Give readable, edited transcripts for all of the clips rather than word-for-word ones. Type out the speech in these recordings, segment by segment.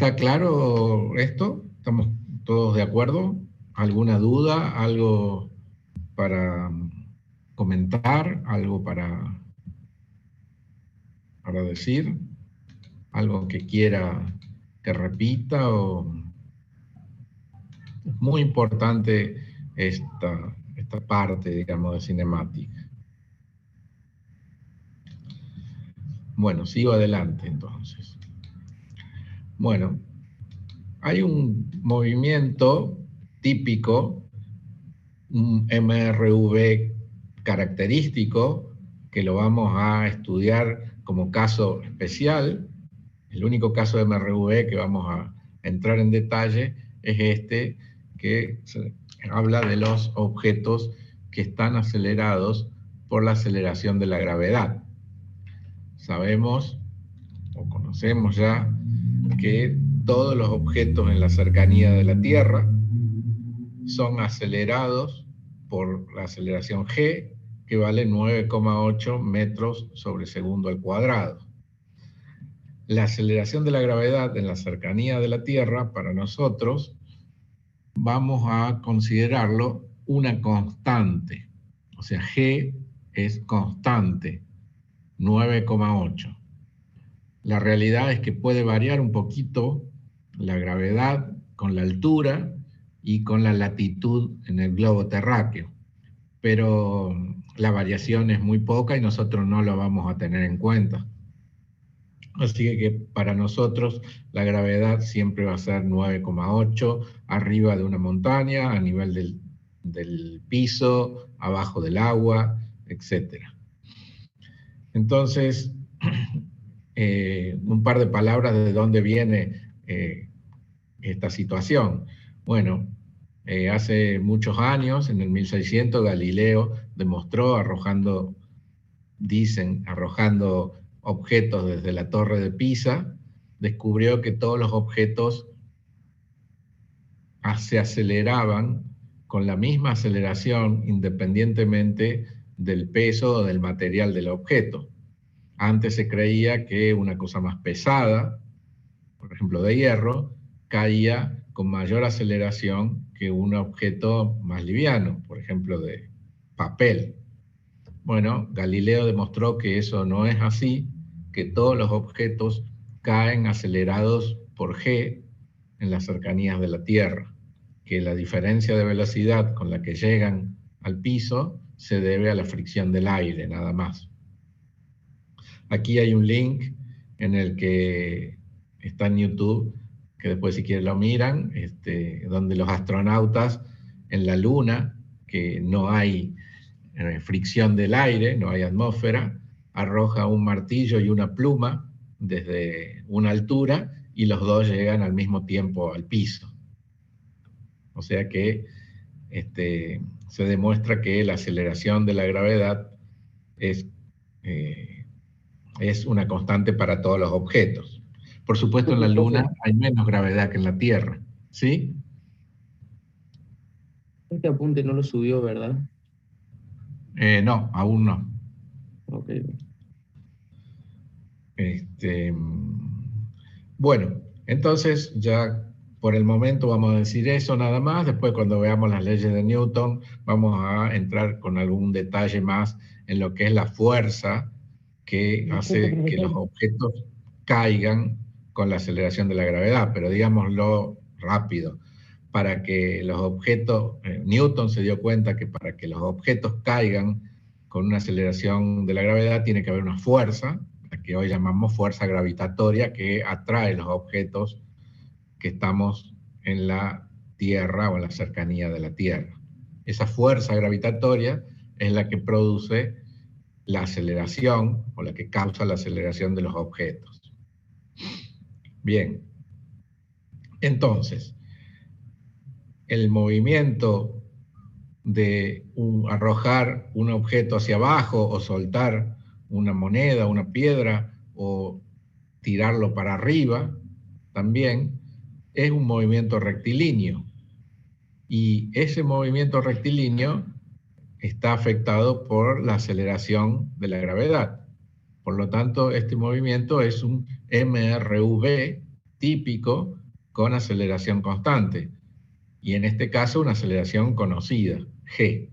¿Está claro esto? ¿Estamos todos de acuerdo? ¿Alguna duda? ¿Algo para comentar? ¿Algo para decir? ¿Algo que quiera que repita? Es muy importante esta parte, digamos, de cinemática. Bueno, sigo adelante entonces. Bueno, hay un movimiento típico, un MRV característico, que lo vamos a estudiar como caso especial. El único caso de MRV que vamos a entrar en detalle es este, que habla de los objetos que están acelerados por la aceleración de la gravedad. Sabemos o conocemos ya que todos los objetos en la cercanía de la Tierra son acelerados por la aceleración g, que vale 9,8 metros sobre segundo al cuadrado. La aceleración de la gravedad en la cercanía de la Tierra, para nosotros, vamos a considerarlo una constante. O sea, g es constante, 9,8. La realidad es que puede variar un poquito la gravedad con la altura y con la latitud en el globo terráqueo, pero la variación es muy poca y nosotros no lo vamos a tener en cuenta. Así que para nosotros la gravedad siempre va a ser 9,8 arriba de una montaña, a nivel del piso, abajo del agua, etc. Entonces, un par de palabras de dónde viene esta situación. Bueno, hace muchos años, en el 1600, Galileo demostró arrojando objetos desde la torre de Pisa, descubrió que todos los objetos se aceleraban con la misma aceleración independientemente del peso o del material del objeto. Antes se creía que una cosa más pesada, por ejemplo de hierro, caía con mayor aceleración que un objeto más liviano, por ejemplo de papel. Bueno, Galileo demostró que eso no es así, que todos los objetos caen acelerados por g en las cercanías de la Tierra, que la diferencia de velocidad con la que llegan al piso se debe a la fricción del aire, nada más. Aquí hay un link en el que está en YouTube, que después si quieren lo miran, donde los astronautas en la Luna, que no hay fricción del aire, no hay atmósfera, arroja un martillo y una pluma desde una altura y los dos llegan al mismo tiempo al piso. O sea que se demuestra que la aceleración de la gravedad es una constante para todos los objetos. Por supuesto, en la Luna hay menos gravedad que en la Tierra, ¿sí? Este apunte no lo subió, ¿verdad? No, aún no. Ok. Bueno, entonces ya por el momento vamos a decir eso nada más. Después, cuando veamos las leyes de Newton, vamos a entrar con algún detalle más en lo que es la fuerza que hace que los objetos caigan con la aceleración de la gravedad. Pero digámoslo rápido, para que los objetos, Newton se dio cuenta que para que los objetos caigan con una aceleración de la gravedad tiene que haber una fuerza, la que hoy llamamos fuerza gravitatoria, que atrae los objetos que estamos en la Tierra o en la cercanía de la Tierra. Esa fuerza gravitatoria es la que produce la aceleración o la que causa la aceleración de los objetos. Bien, entonces, el movimiento de arrojar un objeto hacia abajo o soltar una moneda, una piedra o tirarlo para arriba, también es un movimiento rectilíneo. Y ese movimiento rectilíneo está afectado por la aceleración de la gravedad. Por lo tanto, este movimiento es un MRV típico con aceleración constante. Y en este caso una aceleración conocida, g.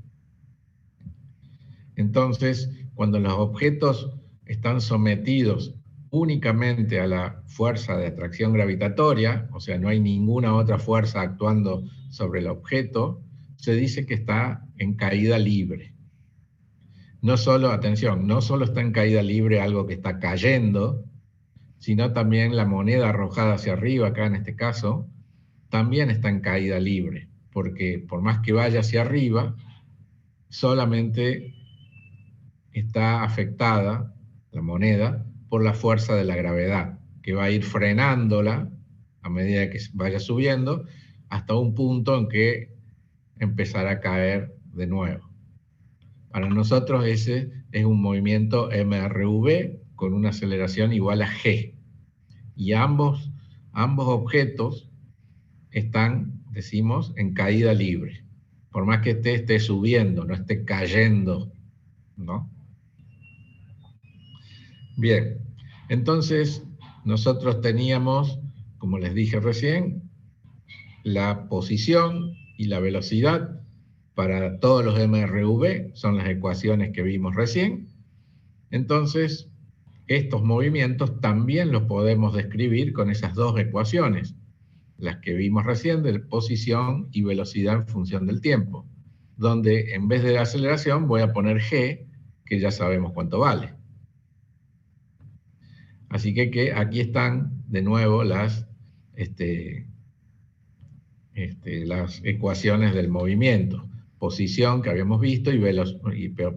Entonces, cuando los objetos están sometidos únicamente a la fuerza de atracción gravitatoria, o sea, no hay ninguna otra fuerza actuando sobre el objeto, se dice que está en caída libre. No solo, atención, no solo está en caída libre algo que está cayendo, sino también la moneda arrojada hacia arriba, acá en este caso, también está en caída libre, porque por más que vaya hacia arriba, solamente está afectada la moneda por la fuerza de la gravedad, que va a ir frenándola a medida que vaya subiendo, hasta un punto en que empezará a caer de nuevo. Para nosotros ese es un movimiento MRV con una aceleración igual a g. Y ambos objetos están, decimos, en caída libre. Por más que esté subiendo, no esté cayendo, ¿no? Bien, entonces nosotros teníamos, como les dije recién, la posición y la velocidad para todos los MRV, son las ecuaciones que vimos recién. Entonces, estos movimientos también los podemos describir con esas dos ecuaciones, las que vimos recién de posición y velocidad en función del tiempo, donde en vez de la aceleración voy a poner g, que ya sabemos cuánto vale. Así que aquí están de nuevo las ecuaciones del movimiento. Posición que habíamos visto y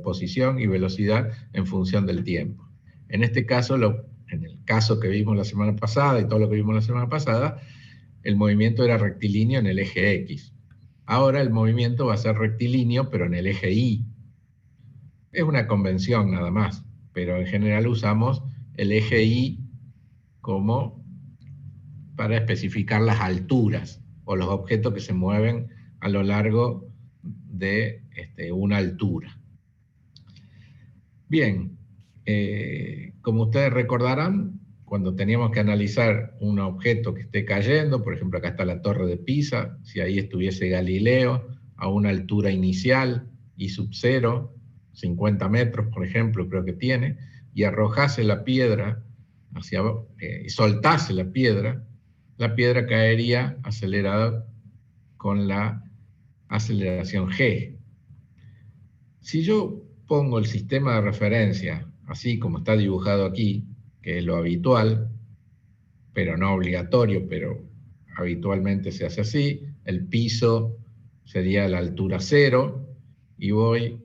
posición y velocidad en función del tiempo. En este caso, en el caso que vimos la semana pasada y todo lo que vimos la semana pasada, el movimiento era rectilíneo en el eje X. Ahora el movimiento va a ser rectilíneo, pero en el eje Y. Es una convención nada más, pero en general usamos el eje Y como para especificar las alturas o los objetos que se mueven a lo largo de una altura. Bien, como ustedes recordarán, cuando teníamos que analizar un objeto que esté cayendo, por ejemplo acá está la Torre de Pisa, si ahí estuviese Galileo a una altura inicial y sub 0, 50 metros por ejemplo creo que tiene, y arrojase la piedra y soltase la piedra caería acelerada con la aceleración g. Si yo pongo el sistema de referencia así como está dibujado aquí, que es lo habitual, pero no obligatorio, pero habitualmente se hace así, el piso sería la altura 0 y voy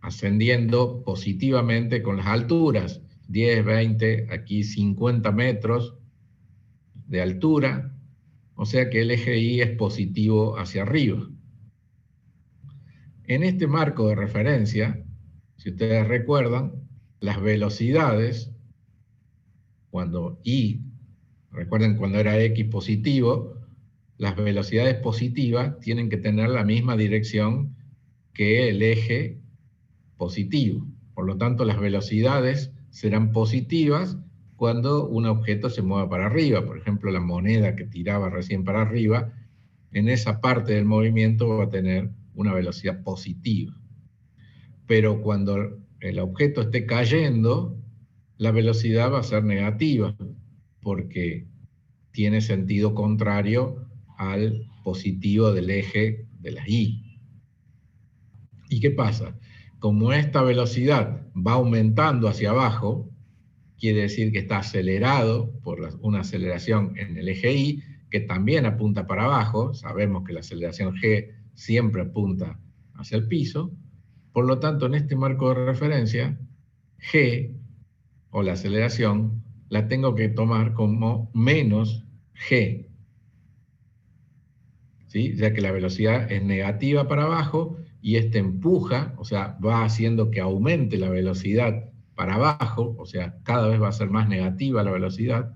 ascendiendo positivamente con las alturas, 10, 20, aquí 50 metros de altura, o sea que el eje Y es positivo hacia arriba. En este marco de referencia, si ustedes recuerdan, las velocidades, cuando Y, recuerden cuando era X positivo, las velocidades positivas tienen que tener la misma dirección que el eje positivo. Por lo tanto, las velocidades serán positivas cuando un objeto se mueva para arriba. Por ejemplo, la moneda que tiraba recién para arriba, en esa parte del movimiento va a tener una velocidad positiva. Pero cuando el objeto esté cayendo, la velocidad va a ser negativa, porque tiene sentido contrario al positivo del eje de la Y. ¿Y qué pasa? Como esta velocidad va aumentando hacia abajo, quiere decir que está acelerado por una aceleración en el eje Y, que también apunta para abajo. Sabemos que la aceleración g siempre apunta hacia el piso. Por lo tanto, en este marco de referencia, g, o la aceleración, la tengo que tomar como menos g, ¿sí? Ya que la velocidad es negativa para abajo y empuja, o sea, va haciendo que aumente la velocidad para abajo, o sea, cada vez va a ser más negativa la velocidad.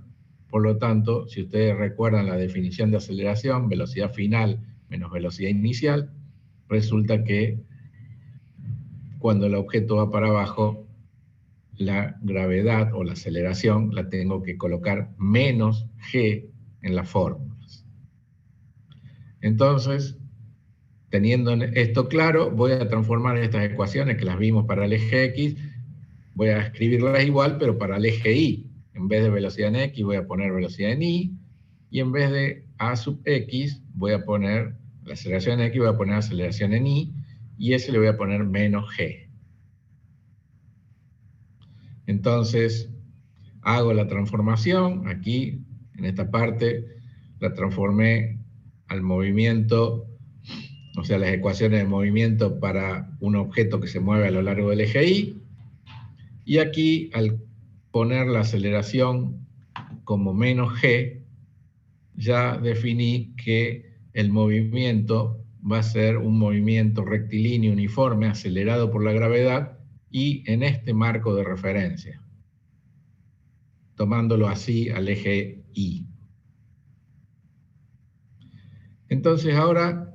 Por lo tanto, si ustedes recuerdan la definición de aceleración, velocidad final menos velocidad inicial, resulta que cuando el objeto va para abajo, la gravedad o la aceleración la tengo que colocar menos g en las fórmulas. Entonces, teniendo esto claro, voy a transformar estas ecuaciones que las vimos para el eje X, voy a escribirlas igual, pero para el eje Y. En vez de velocidad en X, voy a poner velocidad en Y, y en vez de A sub X, voy a poner la aceleración en X, voy a poner aceleración en Y, y ese le voy a poner menos G. Entonces, hago la transformación, aquí, en esta parte, la transformé al movimiento, o sea, las ecuaciones de movimiento para un objeto que se mueve a lo largo del eje Y, y aquí, al poner la aceleración como menos g, ya definí que el movimiento va a ser un movimiento rectilíneo uniforme acelerado por la gravedad y en este marco de referencia, tomándolo así al eje Y. Entonces ahora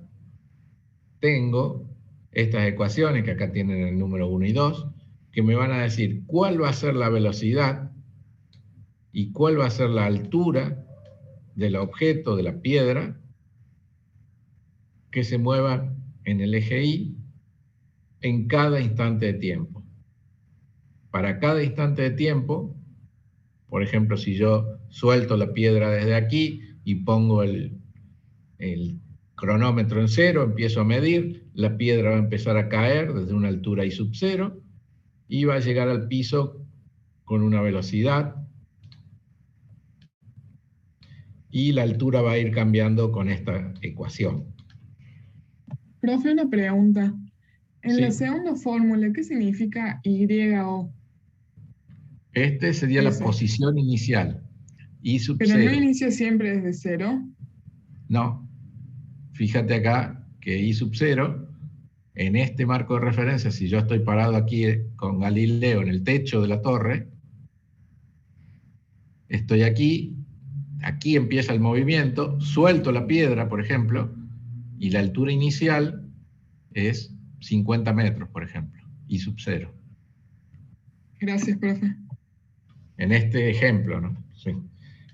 tengo estas ecuaciones que acá tienen el número 1 y 2, que me van a decir cuál va a ser la velocidad y cuál va a ser la altura del objeto, de la piedra, que se mueva en el eje Y en cada instante de tiempo. Para cada instante de tiempo, por ejemplo, si yo suelto la piedra desde aquí y pongo el cronómetro en 0, empiezo a medir, la piedra va a empezar a caer desde una altura I sub 0 y va a llegar al piso con una velocidad, y la altura va a ir cambiando con esta ecuación. Profe, una pregunta. En la Sí. segunda fórmula, ¿qué significa YO? Este sería la Eso. posición inicial, I sub Pero 0. no inicia siempre desde 0. No. Fíjate acá que I sub 0, en este marco de referencia, si yo estoy parado aquí con Galileo en el techo de la torre, estoy aquí empieza el movimiento, suelto la piedra, por ejemplo, y la altura inicial es 50 metros, por ejemplo, I sub 0. Gracias, profe. En este ejemplo, ¿no? Sí.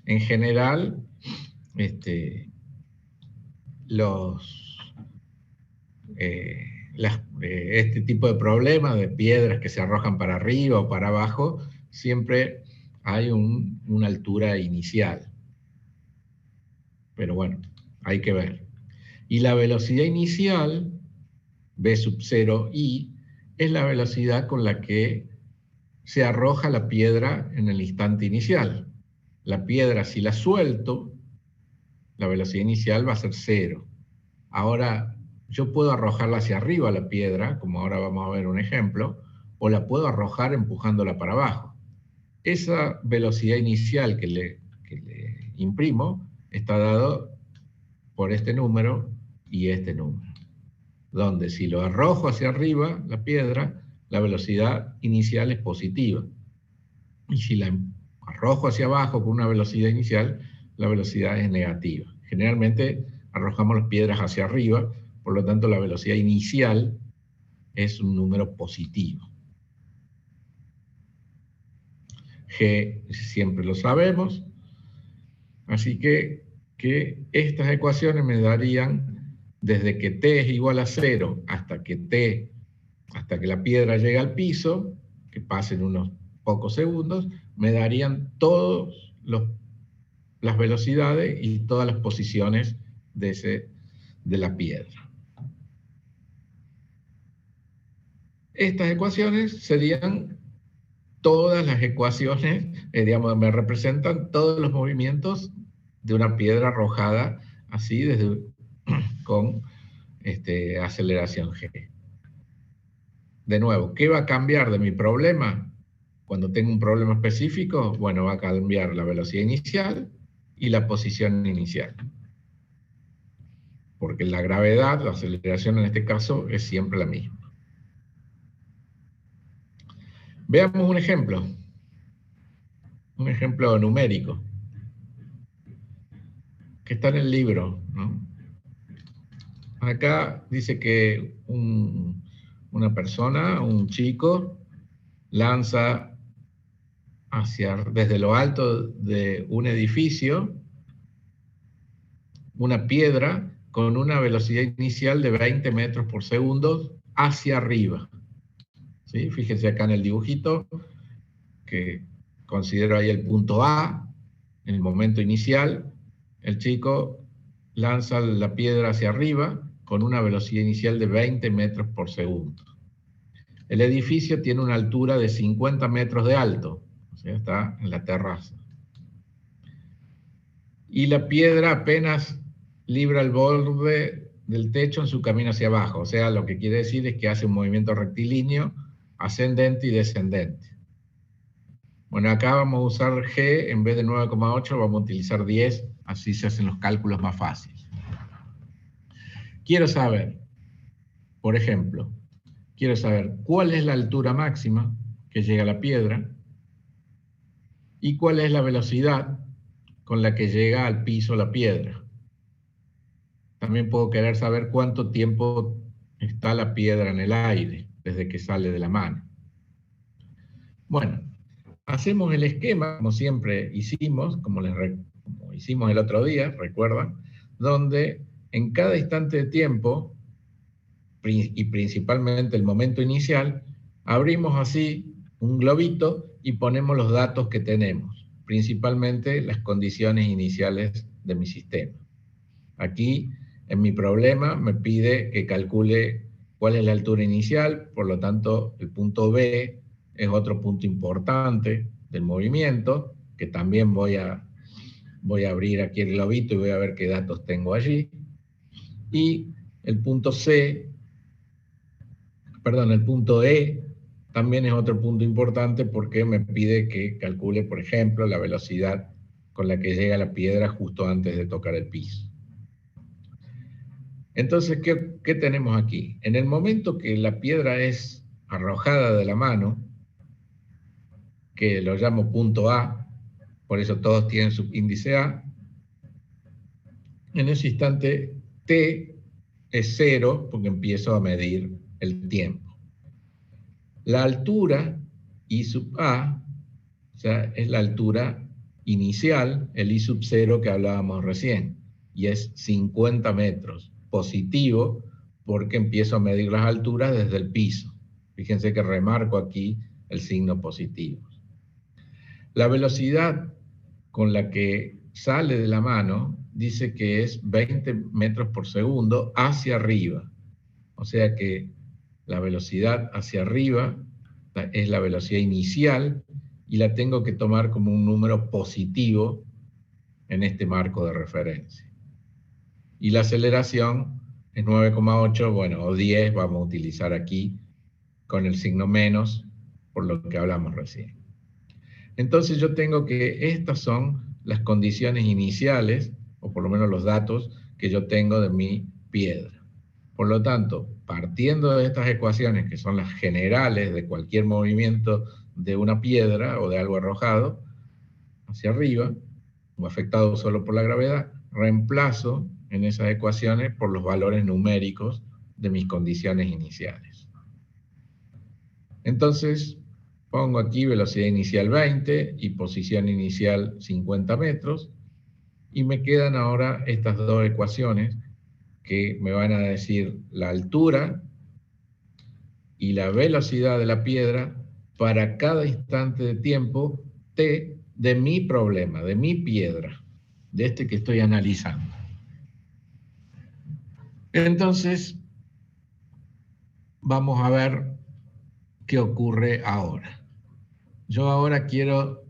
En general, este tipo de problemas de piedras que se arrojan para arriba o para abajo, siempre hay una altura inicial. Pero bueno, hay que ver. Y la velocidad inicial, V sub 0 I, es la velocidad con la que se arroja la piedra en el instante inicial. La piedra, si la suelto, la velocidad inicial va a ser 0. Ahora, yo puedo arrojarla hacia arriba la piedra, como ahora vamos a ver un ejemplo, o la puedo arrojar empujándola para abajo. Esa velocidad inicial que le imprimo está dado por este número y este número, donde si lo arrojo hacia arriba la piedra, la velocidad inicial es positiva, y si la arrojo hacia abajo con una velocidad inicial, la velocidad es negativa. Generalmente arrojamos las piedras hacia arriba, por lo tanto la velocidad inicial es un número positivo. G siempre lo sabemos, así que estas ecuaciones me darían, desde que t es igual a 0 hasta que la piedra llegue al piso, que pasen unos pocos segundos, me darían todas las velocidades y todas las posiciones de la piedra. Estas ecuaciones serían todas las ecuaciones, digamos, me representan todos los movimientos de una piedra arrojada así con aceleración g. De nuevo, ¿qué va a cambiar de mi problema? Cuando tengo un problema específico, bueno, va a cambiar la velocidad inicial y la posición inicial. Porque la gravedad, la aceleración en este caso, es siempre la misma. Veamos un ejemplo numérico, que está en el libro, ¿no? Acá dice que una persona, un chico, lanza desde lo alto de un edificio, una piedra con una velocidad inicial de 20 metros por segundo hacia arriba. ¿Sí? Fíjense acá en el dibujito, que considero ahí el punto A, el momento inicial. El chico lanza la piedra hacia arriba con una velocidad inicial de 20 metros por segundo. El edificio tiene una altura de 50 metros de alto, o sea, está en la terraza. Y la piedra apenas libra el borde del techo en su camino hacia abajo, o sea, lo que quiere decir es que hace un movimiento rectilíneo, ascendente y descendente. Bueno, acá vamos a usar G, en vez de 9,8 vamos a utilizar 10, así se hacen los cálculos más fáciles. Quiero saber, por ejemplo, cuál es la altura máxima que llega a la piedra y cuál es la velocidad con la que llega al piso la piedra. También puedo querer saber cuánto tiempo está la piedra en el aire desde que sale de la mano. Bueno, hacemos el esquema como siempre hicimos, como hicimos el otro día, recuerdan, donde en cada instante de tiempo, y principalmente el momento inicial, abrimos así un globito y ponemos los datos que tenemos, principalmente las condiciones iniciales de mi sistema. Aquí, en mi problema, me pide que calcule cuál es la altura inicial, por lo tanto, el punto B es otro punto importante del movimiento, que también voy a abrir aquí el globito y voy a ver qué datos tengo allí. Y el punto el punto E también es otro punto importante porque me pide que calcule, por ejemplo, la velocidad con la que llega la piedra justo antes de tocar el piso. Entonces, ¿qué tenemos aquí? En el momento que la piedra es arrojada de la mano, que lo llamo punto A, por eso todos tienen su índice A, en ese instante T es 0 porque empiezo a medir el tiempo. La altura I sub A, o sea, es la altura inicial, el I sub 0 que hablábamos recién, y es 50 metros, positivo, porque empiezo a medir las alturas desde el piso. Fíjense que remarco aquí el signo positivo. La velocidad con la que sale de la mano dice que es 20 metros por segundo hacia arriba. O sea que la velocidad hacia arriba es la velocidad inicial y la tengo que tomar como un número positivo en este marco de referencia. Y la aceleración es 9,8, bueno, o 10 vamos a utilizar aquí con el signo menos, por lo que hablamos recién. Entonces yo tengo que estas son las condiciones iniciales, o por lo menos los datos que yo tengo de mi piedra. Por lo tanto, partiendo de estas ecuaciones, que son las generales de cualquier movimiento de una piedra o de algo arrojado hacia arriba, o afectado solo por la gravedad, reemplazo en esas ecuaciones por los valores numéricos de mis condiciones iniciales. Entonces, pongo aquí velocidad inicial 20 y posición inicial 50 metros, y me quedan ahora estas dos ecuaciones que me van a decir la altura y la velocidad de la piedra para cada instante de tiempo t de mi problema, de mi piedra, de este que estoy analizando. Entonces, vamos a ver qué ocurre ahora. Yo ahora quiero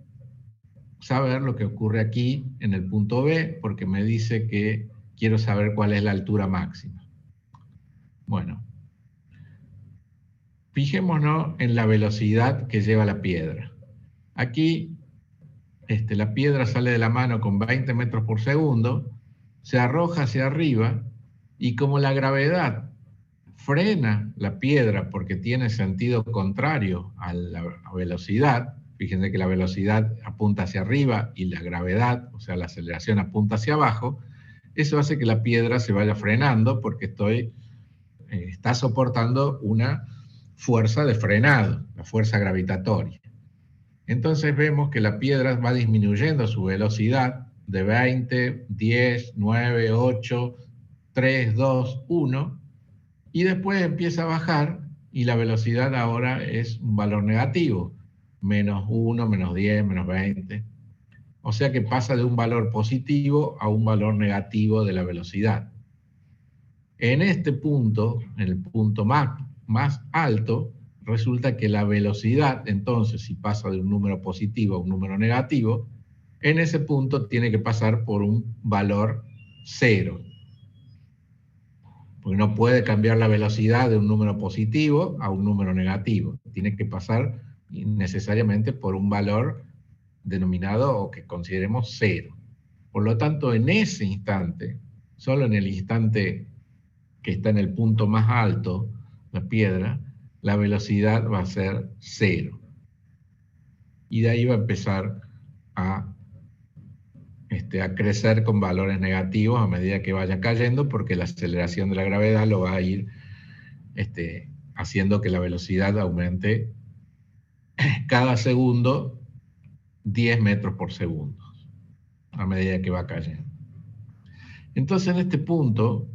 saber lo que ocurre aquí en el punto B, porque me dice que quiero saber cuál es la altura máxima. Bueno, fijémonos en la velocidad que lleva la piedra. Aquí la piedra sale de la mano con 20 metros por segundo, se arroja hacia arriba, y como la gravedad frena la piedra porque tiene sentido contrario a la velocidad, fíjense que la velocidad apunta hacia arriba y la gravedad, o sea la aceleración, apunta hacia abajo, eso hace que la piedra se vaya frenando porque está soportando una fuerza de frenado, la fuerza gravitatoria. Entonces vemos que la piedra va disminuyendo su velocidad de 20, 10, 9, 8, 3, 2, 1, y después empieza a bajar y la velocidad ahora es un valor negativo, menos 1, menos 10, menos 20. O sea que pasa de un valor positivo a un valor negativo de la velocidad. En este punto, en el punto más alto, resulta que la velocidad, entonces, si pasa de un número positivo a un número negativo, en ese punto tiene que pasar por un valor 0. Porque no puede cambiar la velocidad de un número positivo a un número negativo. Tiene que pasar necesariamente por un valor denominado o que consideremos 0. Por lo tanto, en ese instante, solo en el instante que está en el punto más alto, la piedra, la velocidad va a ser 0. Y de ahí va a empezar a crecer con valores negativos a medida que vaya cayendo, porque la aceleración de la gravedad lo va a ir haciendo que la velocidad aumente cada segundo 10 metros por segundo, a medida que va cayendo. Entonces, en este punto,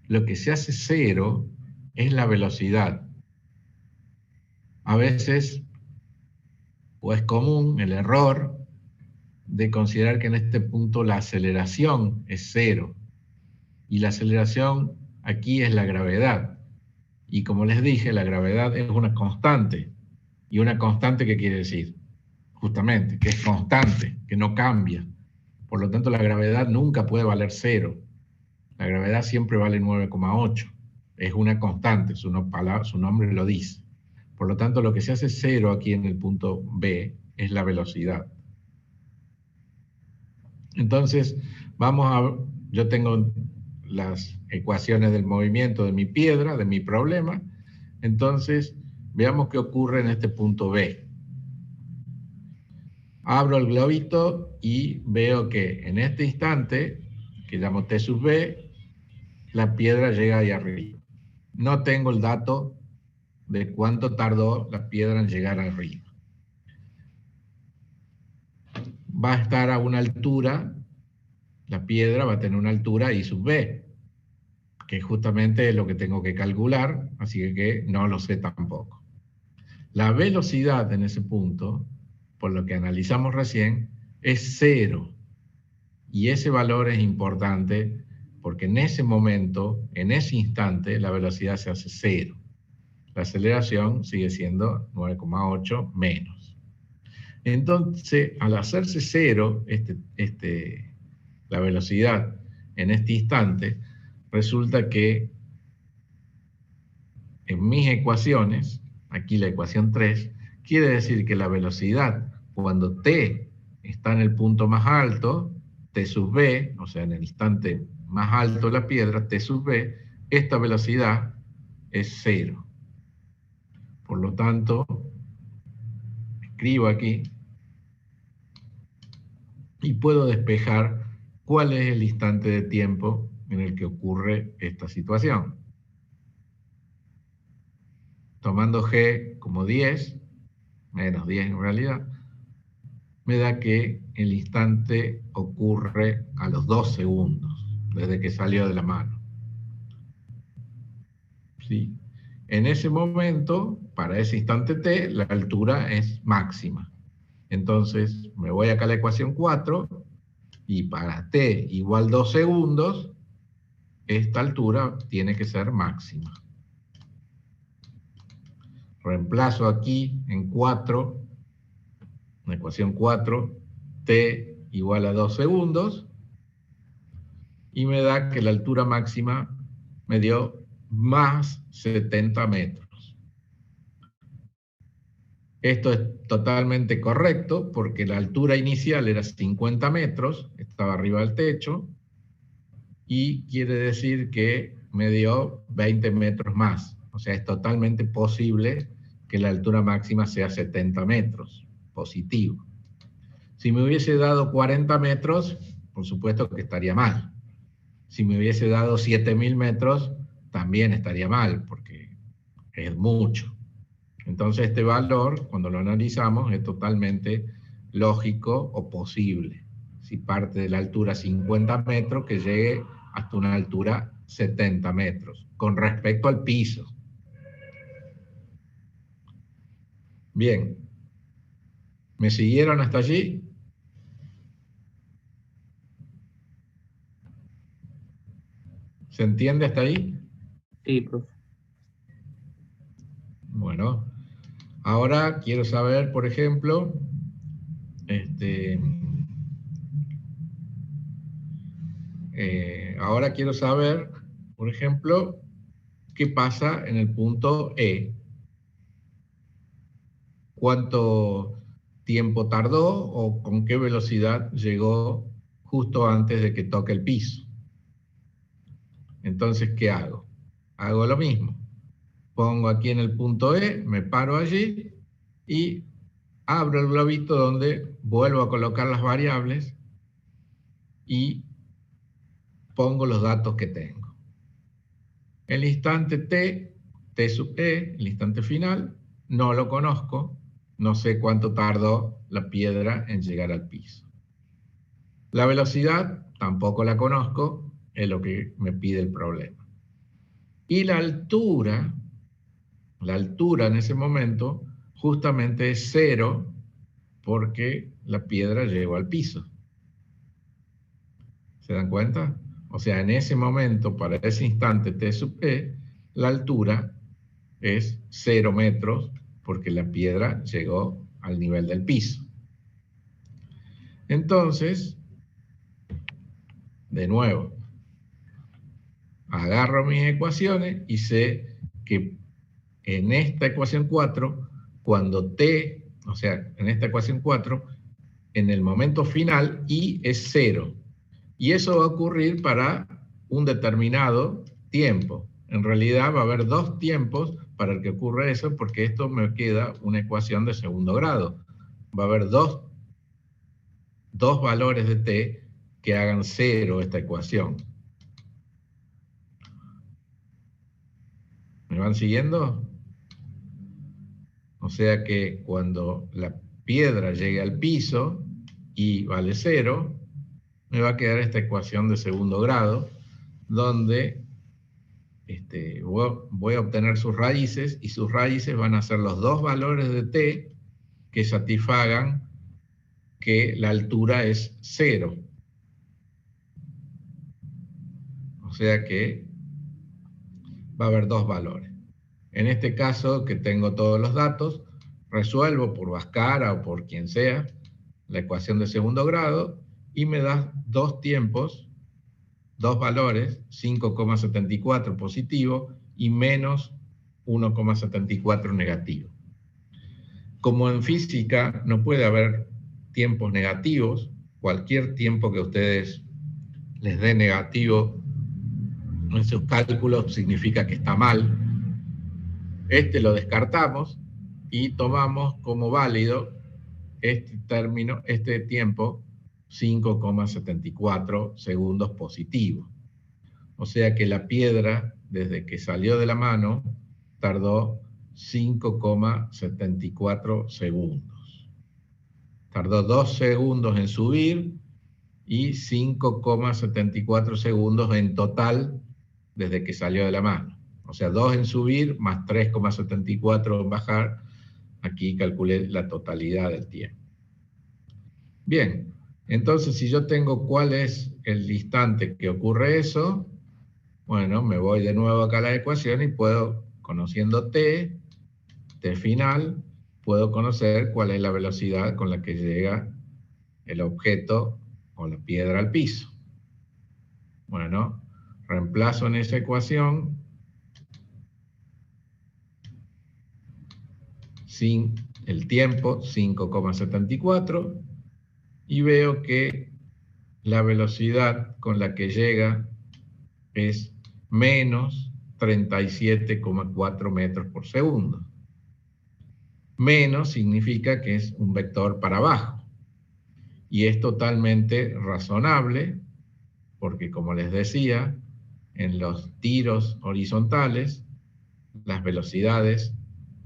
lo que se hace 0 es la velocidad. A veces, o es común el error de considerar que en este punto la aceleración es 0. Y la aceleración aquí es la gravedad. Y como les dije, la gravedad es una constante. ¿Y una constante qué quiere decir? Justamente, que es constante, que no cambia. Por lo tanto, la gravedad nunca puede valer 0. La gravedad siempre vale 9,8. Es una constante, su nombre lo dice. Por lo tanto, lo que se hace 0 aquí en el punto B es la velocidad. Entonces, yo tengo las ecuaciones del movimiento de mi piedra, de mi problema. Entonces, veamos qué ocurre en este punto B. Abro el globito y veo que en este instante, que llamo T sub B, la piedra llega ahí arriba. No tengo el dato de cuánto tardó la piedra en llegar arriba. Va a estar a una altura, la piedra va a tener una altura I sub B, que es justamente lo que tengo que calcular, así que no lo sé tampoco. La velocidad en ese punto, por lo que analizamos recién, es 0. Y ese valor es importante porque en ese momento, en ese instante, la velocidad se hace 0. La aceleración sigue siendo 9,8 menos. Entonces, al hacerse 0, la velocidad en este instante, resulta que en mis ecuaciones, aquí la ecuación 3, quiere decir que la velocidad cuando t está en el punto más alto, t sub b, o sea, en el instante más alto de la piedra, t sub b, esta velocidad es 0. Por lo tanto, escribo aquí y puedo despejar cuál es el instante de tiempo en el que ocurre esta situación. Tomando g como 10, menos 10 en realidad, me da que el instante ocurre a los 2 segundos, desde que salió de la mano. ¿Sí? En ese momento, para ese instante t, la altura es máxima. Entonces, me voy acá a la ecuación 4, y para t igual 2 segundos, esta altura tiene que ser máxima. Reemplazo aquí en 4, en la ecuación 4, t igual a 2 segundos, y me da que la altura máxima me dio más 70 metros. Esto es totalmente correcto porque la altura inicial era 50 metros, estaba arriba del techo, y quiere decir que me dio 20 metros más. O sea, es totalmente posible que la altura máxima sea 70 metros, positivo. Si me hubiese dado 40 metros, por supuesto que estaría mal. Si me hubiese dado 7.000 metros, también estaría mal, porque es mucho. Entonces este valor, cuando lo analizamos, es totalmente lógico o posible. Si parte de la altura 50 metros, que llegue hasta una altura 70 metros, con respecto al piso. Bien. ¿Me siguieron hasta allí? ¿Se entiende hasta ahí? Sí, profe. Bueno, ahora quiero saber, por ejemplo, ahora quiero saber, por ejemplo, qué pasa en el punto E. ¿Cuánto tiempo tardó o con qué velocidad llegó justo antes de que toque el piso? Entonces, ¿qué hago? Hago lo mismo. Pongo aquí en el punto E, me paro allí y abro el globito donde vuelvo a colocar las variables y pongo los datos que tengo. El instante T sub E, el instante final, no lo conozco, no sé cuánto tardó la piedra en llegar al piso. La velocidad tampoco la conozco, es lo que me pide el problema. Y la altura en ese momento justamente es 0 porque la piedra llegó al piso. ¿Se dan cuenta? O sea, en ese momento, para ese instante T sub E, la altura es 0 metros porque la piedra llegó al nivel del piso. Entonces, de nuevo, agarro mis ecuaciones y sé que en esta ecuación 4, cuando T, o sea, en esta ecuación 4, en el momento final, I es 0. Y eso va a ocurrir para un determinado tiempo. En realidad va a haber dos tiempos para el que ocurre eso, porque esto me queda una ecuación de segundo grado. Va a haber dos valores de T que hagan 0 esta ecuación. ¿Me van siguiendo? O sea que cuando la piedra llegue al piso y vale 0, me va a quedar esta ecuación de segundo grado, donde voy a obtener sus raíces, y sus raíces van a ser los dos valores de T que satisfagan que la altura es 0. O sea que va a haber dos valores. En este caso, que tengo todos los datos, resuelvo por Bhaskara o por quien sea la ecuación de segundo grado y me da dos tiempos, dos valores, 5,74 positivo y menos 1,74 negativo. Como en física no puede haber tiempos negativos, cualquier tiempo que a ustedes les dé negativo en sus cálculos significa que está mal. Lo descartamos y tomamos como válido este tiempo 5,74 segundos positivo. O sea que la piedra, desde que salió de la mano, tardó 5,74 segundos. Tardó 2 segundos en subir y 5,74 segundos en total desde que salió de la mano. O sea, 2 en subir más 3,74 en bajar. Aquí calculé la totalidad del tiempo. Bien, entonces si yo tengo cuál es el instante que ocurre eso, bueno, me voy de nuevo acá a la ecuación y puedo, conociendo T final, puedo conocer cuál es la velocidad con la que llega el objeto o la piedra al piso. Bueno, reemplazo en esa ecuación sin el tiempo, 5,74, y veo que la velocidad con la que llega es menos 37,4 metros por segundo. Menos significa que es un vector para abajo. Y es totalmente razonable, porque como les decía, en los tiros horizontales, las velocidades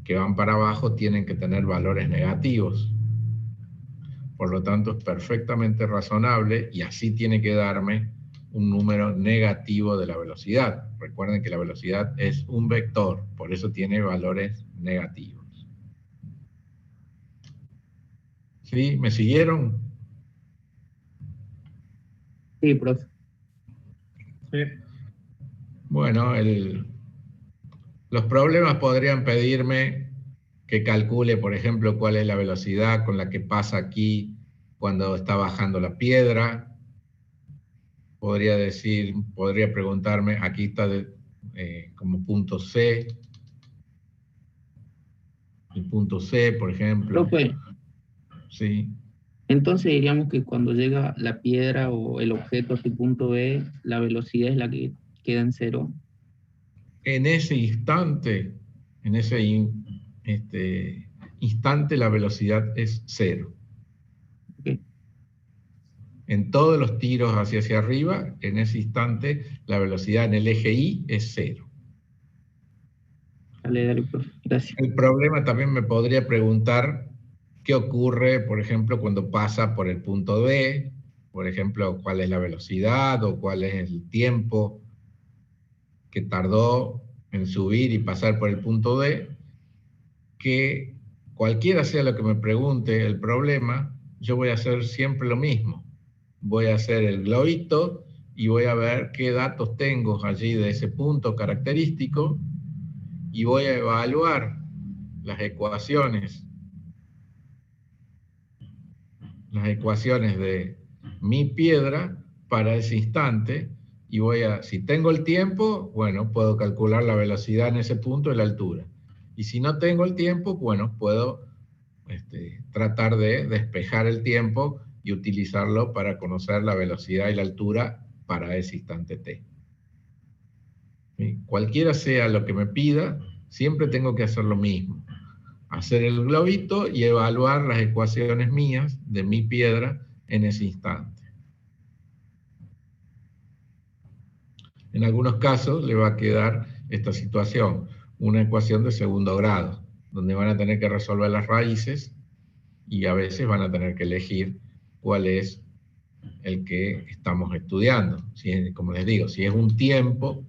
que van para abajo tienen que tener valores negativos. Por lo tanto, es perfectamente razonable y así tiene que darme un número negativo de la velocidad. Recuerden que la velocidad es un vector, por eso tiene valores negativos. ¿Sí? ¿Me siguieron? Sí, profe. Sí. Bueno, los problemas podrían pedirme que calcule, por ejemplo, cuál es la velocidad con la que pasa aquí cuando está bajando la piedra. Podría preguntarme, aquí está como punto C, el punto C, por ejemplo. Profe, Sí. entonces diríamos que cuando llega la piedra o el objeto a su punto B, la velocidad es la que queda en cero. En ese instante, instante la velocidad es cero. Ok, En todos los tiros hacia arriba, en ese instante, la velocidad en el eje Y es cero. dale, profe. Gracias. El problema también me podría preguntar qué ocurre, por ejemplo, cuando pasa por el punto B, por ejemplo, cuál es la velocidad o cuál es el tiempo que tardó en subir y pasar por el punto D, que cualquiera sea lo que me pregunte el problema, yo voy a hacer siempre lo mismo. Voy a hacer el globito y voy a ver qué datos tengo allí de ese punto característico y voy a evaluar las ecuaciones de mi piedra para ese instante y si tengo el tiempo, bueno, puedo calcular la velocidad en ese punto y la altura. Y si no tengo el tiempo, bueno, puedo tratar de despejar el tiempo y utilizarlo para conocer la velocidad y la altura para ese instante t. ¿Sí? Cualquiera sea lo que me pida, siempre tengo que hacer lo mismo. Hacer el globito y evaluar las ecuaciones mías de mi piedra en ese instante. En algunos casos le va a quedar esta situación, una ecuación de segundo grado, donde van a tener que resolver las raíces y a veces van a tener que elegir cuál es el que estamos estudiando. Como les digo, si es un tiempo,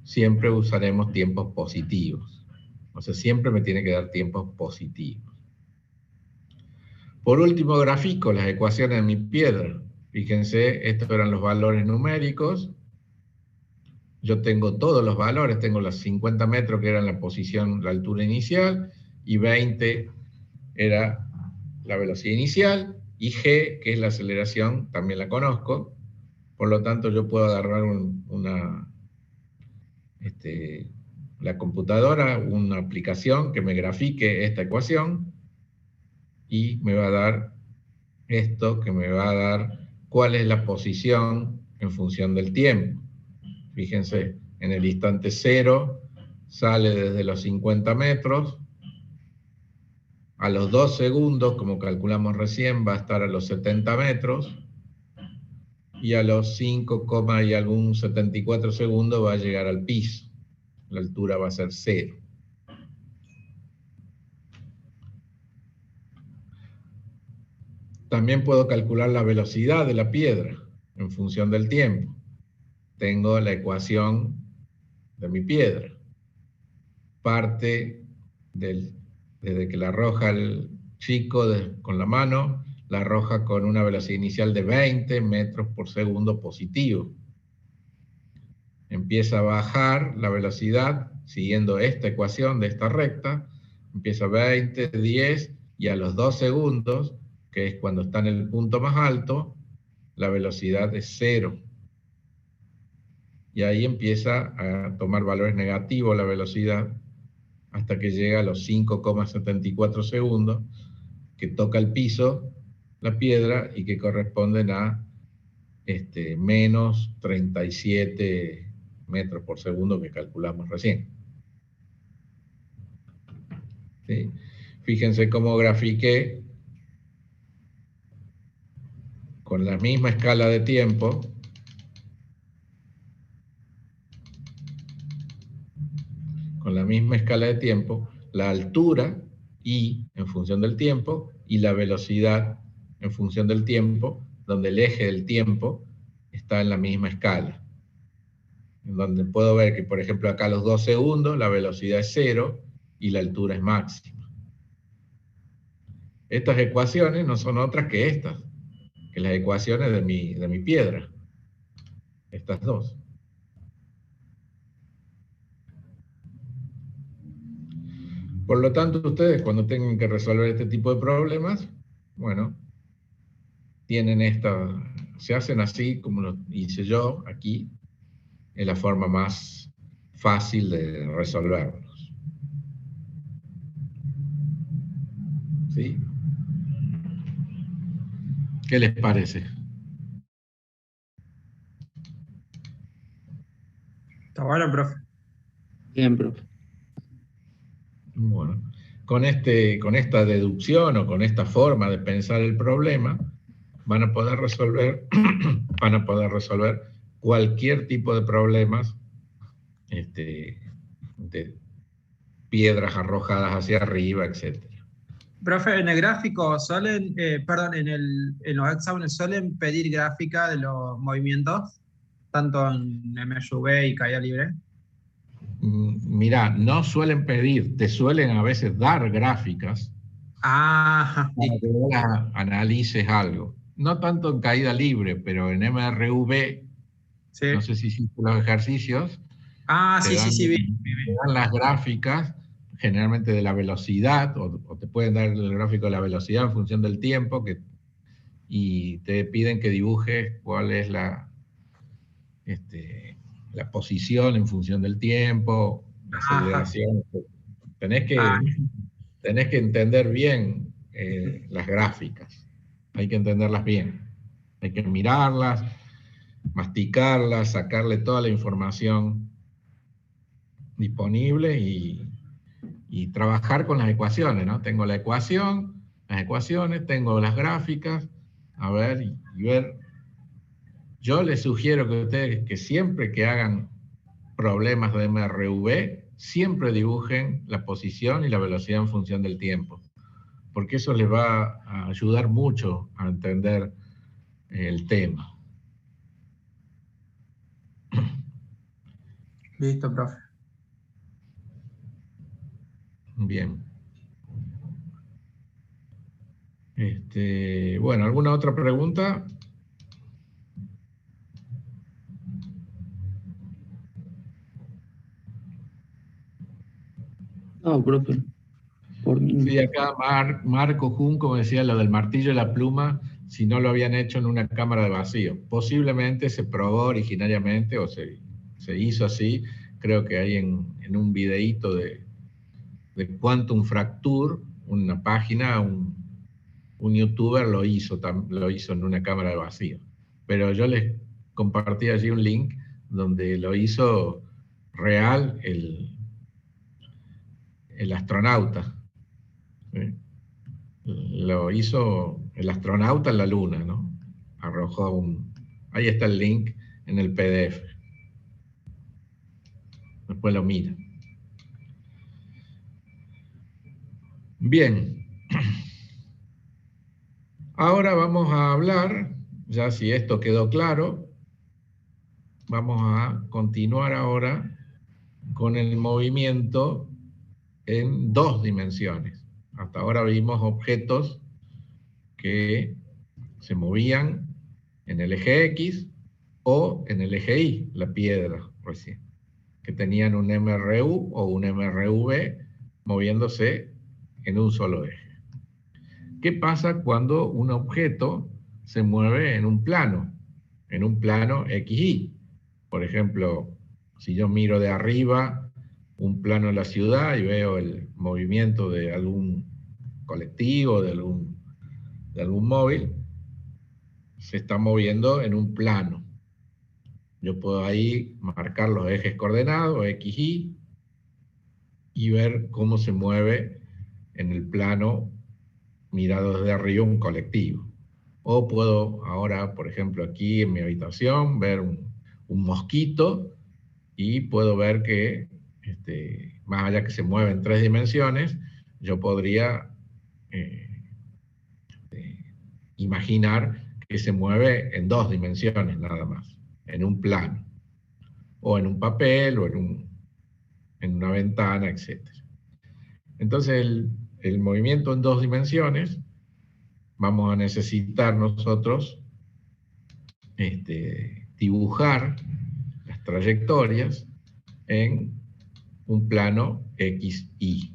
siempre usaremos tiempos positivos. O sea, siempre me tiene que dar tiempos positivos. Por último, grafico las ecuaciones de mi piedra. Fíjense, estos eran los valores numéricos. Yo tengo todos los valores, tengo los 50 metros que eran la posición, la altura inicial, y 20 era la velocidad inicial, y G, que es la aceleración, también la conozco. Por lo tanto, yo puedo agarrar la computadora, una aplicación que me grafique esta ecuación, y me va a dar esto, que me va a dar cuál es la posición en función del tiempo. Fíjense, en el instante cero sale desde los 50 metros, a los 2 segundos, como calculamos recién, va a estar a los 70 metros, y a los 5, y algún 74 segundos va a llegar al piso. La altura va a ser 0. También puedo calcular la velocidad de la piedra en función del tiempo. Tengo la ecuación de mi piedra. Parte desde que la arroja el chico con la mano, la arroja con una velocidad inicial de 20 metros por segundo positivo. Empieza a bajar la velocidad siguiendo esta ecuación de esta recta, empieza a 20, 10 y a los 2 segundos, que es cuando está en el punto más alto, la velocidad es 0. Y ahí empieza a tomar valores negativos la velocidad hasta que llega a los 5,74 segundos, que toca el piso, la piedra, y que corresponden a menos 37 metros por segundo que calculamos recién. ¿Sí? Fíjense cómo grafiqué con la misma escala de tiempo la altura, y en función del tiempo, y la velocidad en función del tiempo, donde el eje del tiempo está en la misma escala. En donde puedo ver que, por ejemplo, acá a los 2 segundos la velocidad es 0 y la altura es máxima. Estas ecuaciones no son otras que estas, que las ecuaciones de mi piedra. Estas dos. Por lo tanto, ustedes cuando tengan que resolver este tipo de problemas, bueno, tienen se hacen así como lo hice yo aquí, es la forma más fácil de resolverlos. ¿Sí? ¿Qué les parece? Está bueno, profe. Bien, profe. Bueno, con esta deducción o con esta forma de pensar el problema, van a poder resolver cualquier tipo de problemas de piedras arrojadas hacia arriba, etc. Profe, en el gráfico suelen, en los exámenes suelen pedir gráfica de los movimientos, tanto en MSV y caída libre. Mirá, no suelen pedir, te suelen a veces dar gráficas Ah, para sí. que vos analices algo. No tanto en caída libre, pero en MRV, Sí. no sé si hiciste los ejercicios, Ah, te sí, sí, sí, vi. dan las gráficas generalmente de la velocidad, o te pueden dar el gráfico de la velocidad en función del tiempo, y te piden que dibujes cuál es la posición en función del tiempo, la Ajá. aceleración. Tenés Ah, que entender bien las gráficas, hay que entenderlas bien, hay que mirarlas, masticarlas, sacarle toda la información disponible y trabajar con las ecuaciones, ¿no? Tengo la ecuación, las ecuaciones, tengo las gráficas, a ver, y ver. Yo les sugiero que ustedes, que siempre que hagan problemas de MRV, siempre dibujen la posición y la velocidad en función del tiempo, porque eso les va a ayudar mucho a entender el tema. listo, profe. Bien. Bueno, ¿alguna otra pregunta? No, profe. Por mí no. Sí, acá Marco Junco me decía lo del martillo y la pluma, si no lo habían hecho en una cámara de vacío. Posiblemente se probó originariamente o se hizo así. Creo que hay en un videíto de Quantum Fracture, una página, un youtuber lo hizo en una cámara de vacío. Pero yo les compartí allí un link donde lo hizo real el astronauta. ¿Sí? Lo hizo el astronauta en la Luna, ¿no? Ahí está el link en el PDF. Después lo mira. Bien. Ahora vamos a hablar, ya si esto quedó claro, vamos a continuar ahora con el movimiento en 2 dimensiones. Hasta ahora vimos objetos que se movían en el eje X o en el eje Y, la piedra recién, que tenían un MRU o un MRV moviéndose en un solo eje. ¿Qué pasa cuando un objeto se mueve en un plano XY? Por ejemplo, si yo miro de arriba un plano de la ciudad y veo el movimiento de algún colectivo, de algún móvil, se está moviendo en un plano. Yo puedo ahí marcar los ejes coordenados, X, y ver cómo se mueve en el plano mirado desde arriba un colectivo. O puedo ahora, por ejemplo, aquí en mi habitación, ver un mosquito y puedo ver que más allá que se mueve en 3 dimensiones, yo podría imaginar que se mueve en 2 dimensiones nada más, en un plano, o en un papel, o en una ventana, etc. Entonces, el movimiento en 2 dimensiones, vamos a necesitar nosotros dibujar las trayectorias en un plano XY.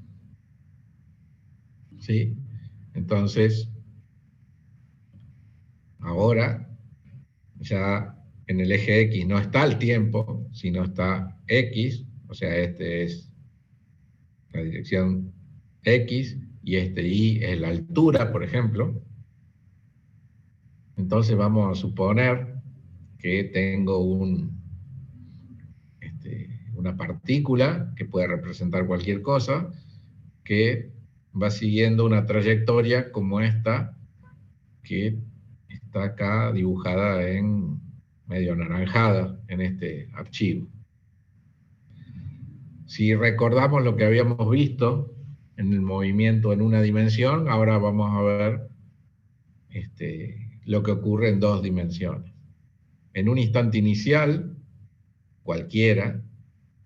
¿Sí? Entonces, ahora ya en el eje X no está el tiempo, sino está X, o sea, este es la dirección X y este Y es la altura, por ejemplo. Entonces vamos a suponer que tengo una partícula que puede representar cualquier cosa, que va siguiendo una trayectoria como esta, que está acá dibujada en medio anaranjada en este archivo. Si recordamos lo que habíamos visto en el movimiento en una dimensión, ahora vamos a ver lo que ocurre en 2 dimensiones. En un instante inicial, cualquiera,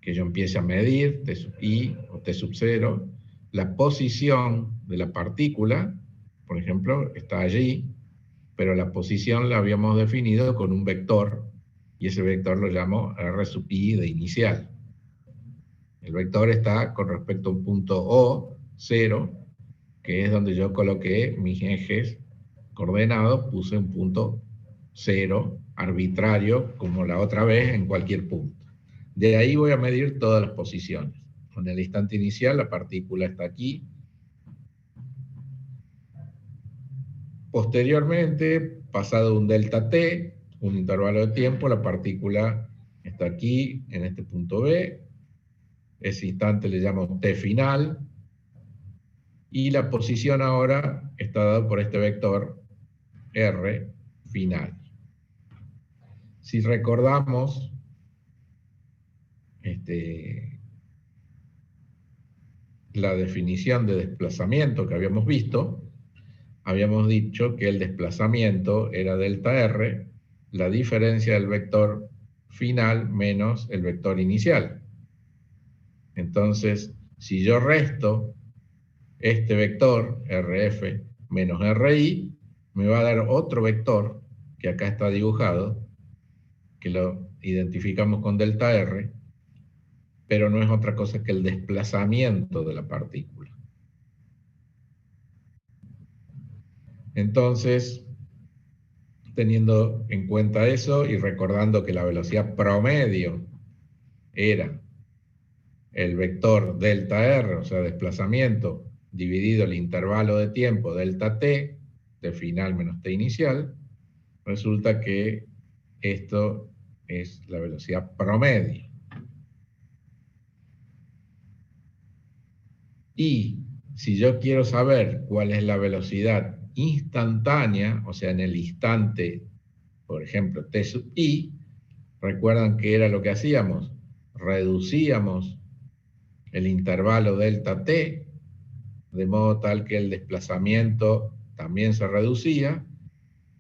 que yo empiece a medir, T sub I o T sub 0, la posición de la partícula, por ejemplo, está allí, pero la posición la habíamos definido con un vector, y ese vector lo llamo R sub I de inicial. El vector está con respecto a un punto O, 0, que es donde yo coloqué mis ejes coordenados, puse un punto 0 arbitrario, como la otra vez, en cualquier punto. De ahí voy a medir todas las posiciones. En el instante inicial la partícula está aquí. Posteriormente, pasado un delta t, un intervalo de tiempo, la partícula está aquí, en este punto B. Ese instante le llamo t final. Y la posición ahora está dada por este vector R final. Si recordamos la definición de desplazamiento que habíamos visto, habíamos dicho que el desplazamiento era delta R, la diferencia del vector final menos el vector inicial. Entonces, si yo resto este vector, RF menos RI, me va a dar otro vector, que acá está dibujado, que lo identificamos con delta R, pero no es otra cosa que el desplazamiento de la partícula. Entonces, teniendo en cuenta eso y recordando que la velocidad promedio era el vector delta R, o sea, desplazamiento, dividido el intervalo de tiempo delta t, t final menos t inicial, resulta que esto es la velocidad promedio. Y si yo quiero saber cuál es la velocidad instantánea, o sea, en el instante, por ejemplo, t sub i, ¿recuerdan qué era lo que hacíamos? Reducíamos el intervalo delta t, de modo tal que el desplazamiento también se reducía,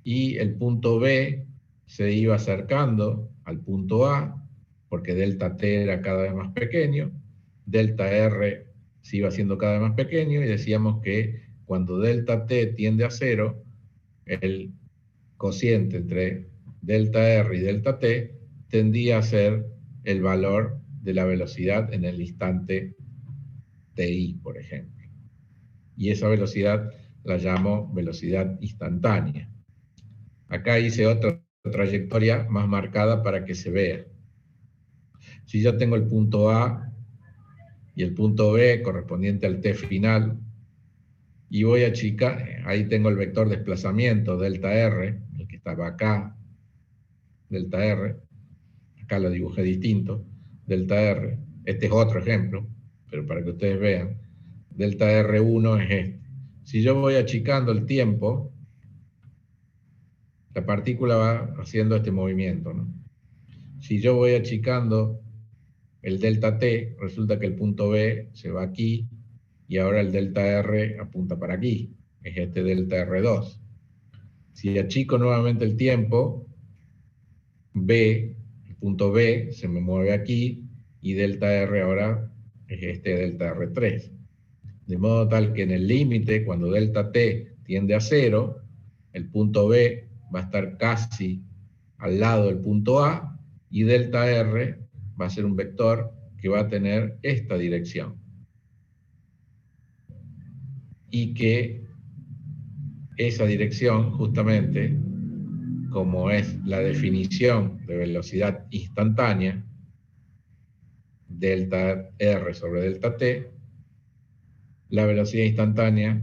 y el punto B se iba acercando al punto A, porque delta t era cada vez más pequeño, delta R se iba haciendo cada vez más pequeño, y decíamos que cuando delta t tiende a 0, el cociente entre delta R y delta t tendía a ser el valor de la velocidad en el instante TI, por ejemplo. Y esa velocidad la llamo velocidad instantánea. Acá hice otra trayectoria más marcada para que se vea. Si yo tengo el punto A y el punto B correspondiente al T final, y voy a achicar, ahí tengo el vector desplazamiento, delta R, el que estaba acá, delta R, acá lo dibujé distinto, delta R, este es otro ejemplo, pero para que ustedes vean, delta R1 es este. Si yo voy achicando el tiempo, la partícula va haciendo este movimiento, ¿no? Si yo voy achicando el delta t, resulta que el punto B se va aquí, y ahora el delta R apunta para aquí, es este delta R2. Si achico nuevamente el tiempo, B, el punto B se me mueve aquí, y delta R ahora es este delta R3. De modo tal que en el límite, cuando delta t tiende a 0, el punto B va a estar casi al lado del punto A, y delta R va a ser un vector que va a tener esta dirección. Y que esa dirección, justamente, como es la definición de velocidad instantánea, delta R sobre delta t, la velocidad instantánea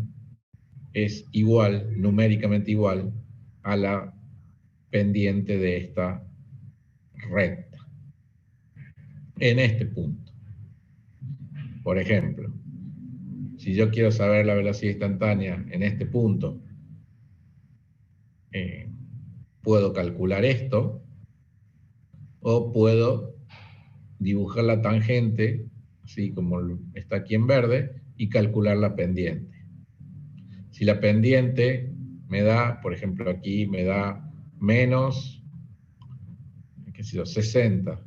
es igual, numéricamente igual, a la pendiente de esta recta. En este punto. Por ejemplo, si yo quiero saber la velocidad instantánea en este punto, puedo calcular esto, o puedo dibujar la tangente, así como está aquí en verde, y calcular la pendiente. Si la pendiente me da, por ejemplo aquí me da menos, qué sé yo, 60,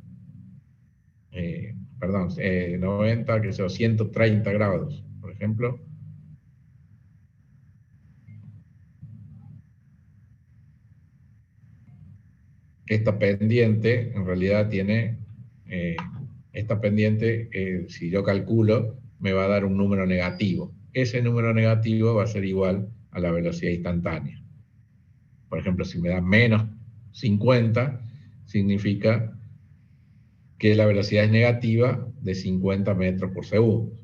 90, qué sé yo, 130 grados, por ejemplo, esta pendiente en realidad tiene, esta pendiente, si yo calculo, me va a dar un número negativo. Ese número negativo va a ser igual a la velocidad instantánea. Por ejemplo, si me da menos 50, significa que la velocidad es negativa de 50 metros por segundo.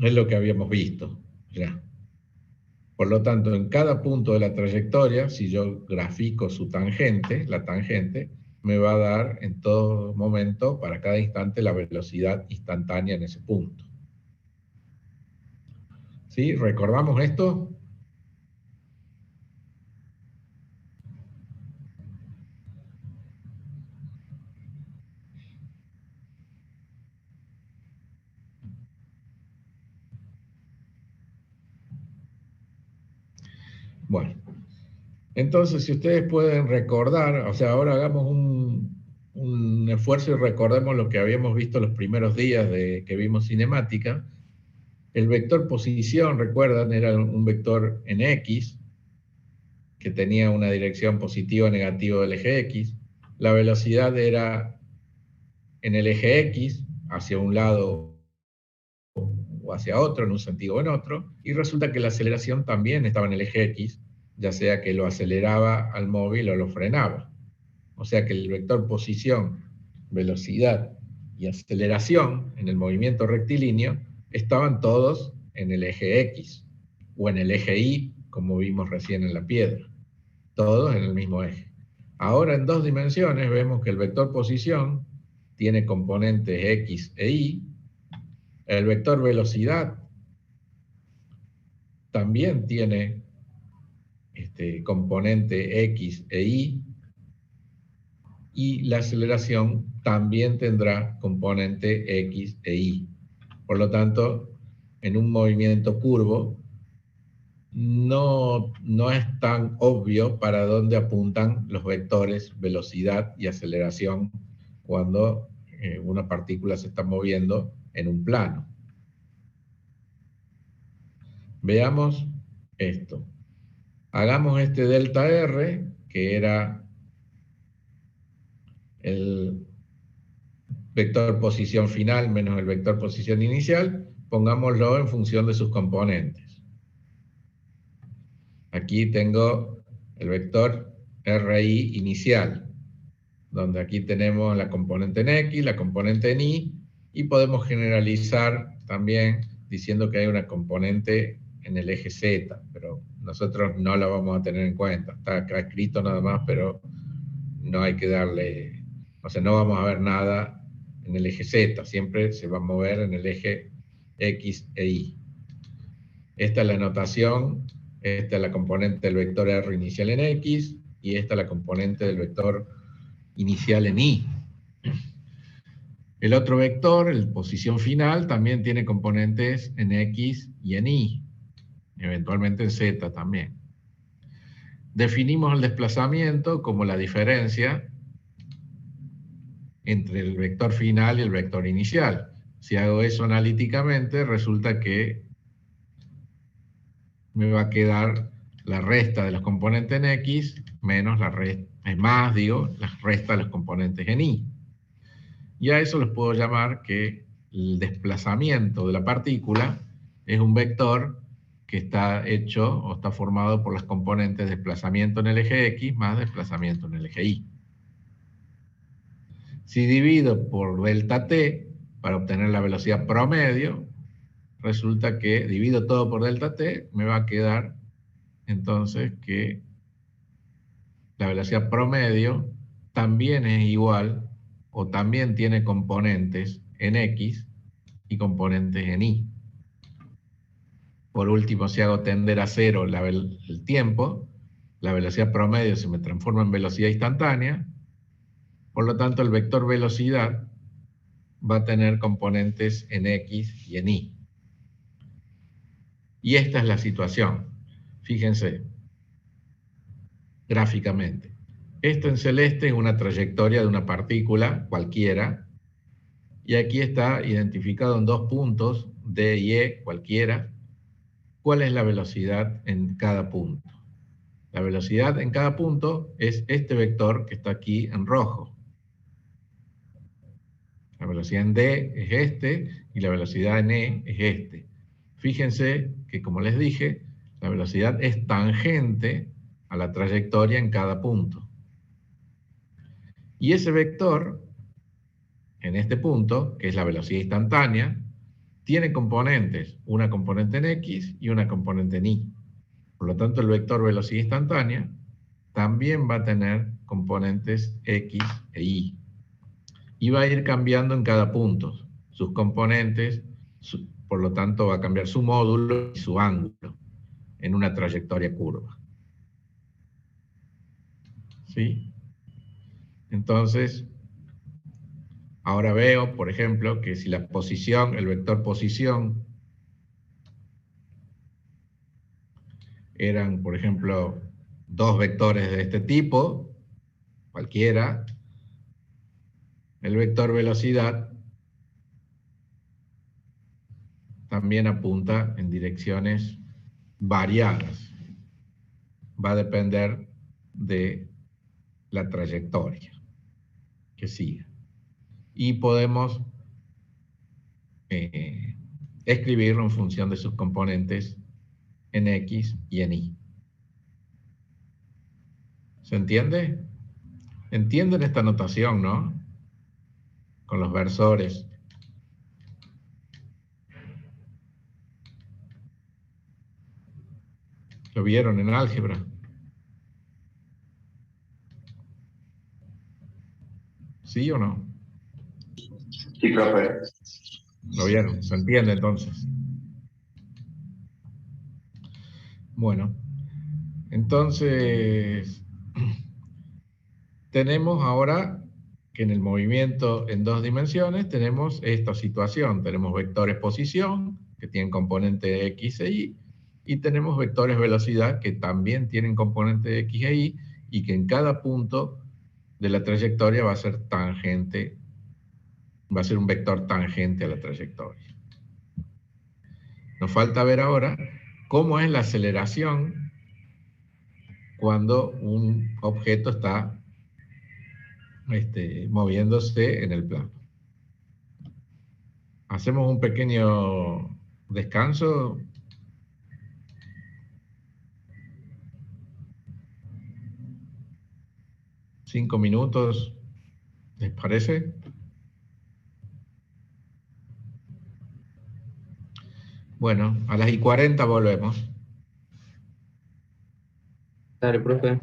Es lo que habíamos visto ya. Por lo tanto, en cada punto de la trayectoria, si yo grafico su tangente, la tangente, me va a dar en todo momento, para cada instante, la velocidad instantánea en ese punto. ¿Sí? ¿Recordamos esto? Bueno, entonces si ustedes pueden recordar, o sea, ahora hagamos un esfuerzo y recordemos lo que habíamos visto los primeros días de que vimos cinemática. El vector posición, recuerdan, era un vector en X, que tenía una dirección positiva o negativa del eje X. La velocidad era en el eje X, hacia un lado o hacia otro, en un sentido o en otro, y resulta que la aceleración también estaba en el eje X, ya sea que lo aceleraba al móvil o lo frenaba. O sea que el vector posición, velocidad y aceleración en el movimiento rectilíneo estaban todos en el eje X, o en el eje Y, como vimos recién en la piedra. Todos en el mismo eje. Ahora en dos dimensiones vemos que el vector posición tiene componentes X e Y. El vector velocidad también tiene componente X e Y. Y la aceleración también tendrá componente X e Y. Por lo tanto, en un movimiento curvo, no es tan obvio para dónde apuntan los vectores velocidad y aceleración cuando una partícula se está moviendo en un plano. Veamos esto. Hagamos este delta R, que era el vector posición final menos el vector posición inicial, pongámoslo en función de sus componentes. Aquí tengo el vector RI inicial, donde aquí tenemos la componente en X, la componente en Y, y podemos generalizar también diciendo que hay una componente en el eje Z, pero nosotros no la vamos a tener en cuenta. Está acá escrito nada más, pero no hay que darle, o sea, no vamos a ver nada en el eje Z, siempre se va a mover en el eje X e Y. Esta es la notación. Esta es la componente del vector R inicial en X, y esta es la componente del vector inicial en Y. El otro vector, el posición final, también tiene componentes en X y en Y, eventualmente en Z también. Definimos el desplazamiento como la diferencia entre el vector final y el vector inicial. Si hago eso analíticamente, resulta que me va a quedar la resta de los componentes en X menos la resta, más, la resta de los componentes en Y. Y a eso les puedo llamar que el desplazamiento de la partícula es un vector que está hecho o está formado por las componentes desplazamiento en el eje X más desplazamiento en el eje Y. Si divido por delta t para obtener la velocidad promedio, resulta que divido todo por delta t, me va a quedar entonces que la velocidad promedio también es igual o también tiene componentes en X y componentes en Y. Por último, si hago tender a cero el tiempo, la velocidad promedio se me transforma en velocidad instantánea, por lo tanto el vector velocidad va a tener componentes en X y en Y. Y esta es la situación. Fíjense, gráficamente. Esto en celeste es una trayectoria de una partícula cualquiera, y aquí está identificado en 2 puntos, D y E, cualquiera, cuál es la velocidad en cada punto. La velocidad en cada punto es este vector que está aquí en rojo. La velocidad en D es este y la velocidad en E es este. Fíjense que, como les dije, la velocidad es tangente a la trayectoria en cada punto. Y ese vector, en este punto, que es la velocidad instantánea, tiene componentes, una componente en X y una componente en Y. Por lo tanto, el vector velocidad instantánea también va a tener componentes X e Y. Y va a ir cambiando en cada punto sus componentes, por lo tanto va a cambiar su módulo y su ángulo en una trayectoria curva. ¿Sí? Entonces, ahora veo, por ejemplo, que si la posición, el vector posición, eran, por ejemplo, 2 vectores de este tipo, cualquiera, el vector velocidad también apunta en direcciones variadas. Va a depender de la trayectoria que siga. Y podemos escribirlo en función de sus componentes en X y en Y. ¿Se entiende? ¿Entienden esta notación, no? Con los versores. ¿Lo vieron en álgebra? ¿Sí o no? Sí, profe. ¿Lo vieron? ¿Se entiende entonces? Bueno, entonces tenemos ahora que en el movimiento en 2 dimensiones tenemos esta situación. Tenemos vectores posición, que tienen componente X e Y, y tenemos vectores velocidad, que también tienen componente X e Y, y que en cada punto de la trayectoria va a ser tangente, va a ser un vector tangente a la trayectoria. Nos falta ver ahora cómo es la aceleración cuando un objeto está moviéndose en el plano. Hacemos un pequeño descanso. ¿5 minutos? ¿Les parece? Bueno, a las 1:40 volvemos. Dale, profe.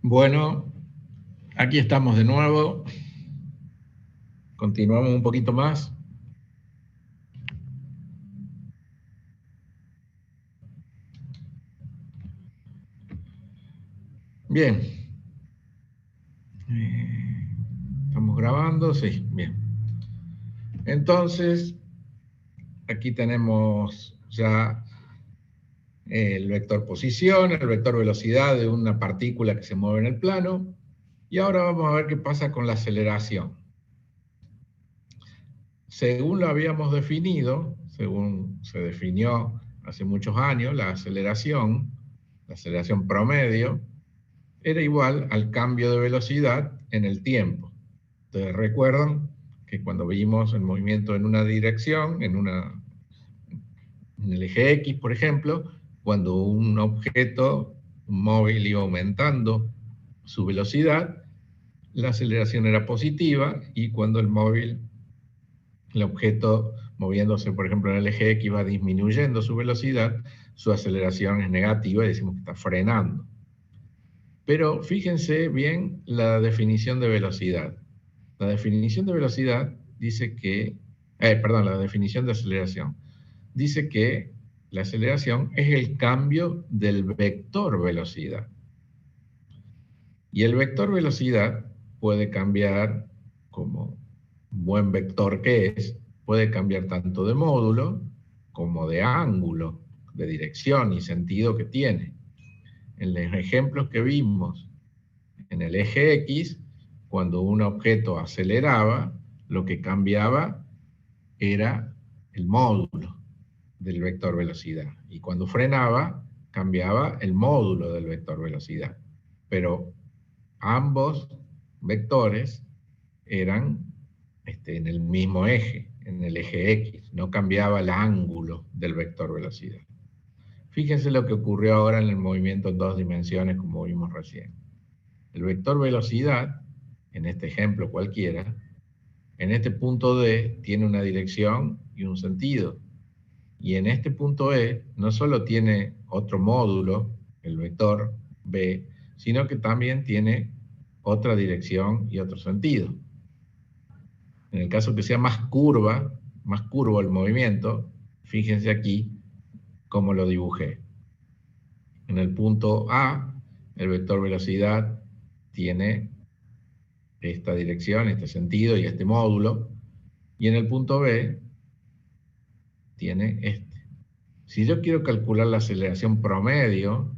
Bueno, aquí estamos de nuevo. Continuamos un poquito más. Bien. ¿Estamos grabando? Sí, bien. Entonces, aquí tenemos ya el vector posición, el vector velocidad de una partícula que se mueve en el plano. Y ahora vamos a ver qué pasa con la aceleración. Según lo habíamos definido, según se definió hace muchos años, la aceleración promedio, era igual al cambio de velocidad en el tiempo. Ustedes recuerdan que cuando vimos el movimiento en una dirección, en el eje X, por ejemplo, cuando un objeto, un móvil, iba aumentando su velocidad, la aceleración era positiva, y cuando el objeto moviéndose, por ejemplo, en el eje X, va disminuyendo su velocidad, su aceleración es negativa y decimos que está frenando. Pero fíjense bien la definición de velocidad. La definición de velocidad dice que, la definición de aceleración dice que la aceleración es el cambio del vector velocidad. Y el vector velocidad puede cambiar, como buen vector que es, puede cambiar tanto de módulo como de ángulo, de dirección y sentido que tiene. En los ejemplos que vimos en el eje X, cuando un objeto aceleraba, lo que cambiaba era el módulo del vector velocidad. Y cuando frenaba, cambiaba el módulo del vector velocidad. Pero ambos vectores eran en el mismo eje, en el eje X. No cambiaba el ángulo del vector velocidad. Fíjense lo que ocurrió ahora en el movimiento en dos dimensiones, como vimos recién. El vector velocidad, en este ejemplo cualquiera, en este punto D tiene una dirección y un sentido. Y en este punto E no solo tiene otro módulo, el vector B, sino que también tiene otra dirección y otro sentido. En el caso que sea más curvo el movimiento, fíjense aquí cómo lo dibujé. En el punto A, el vector velocidad tiene esta dirección, este sentido y este módulo, y en el punto B tiene este. Si yo quiero calcular la aceleración promedio,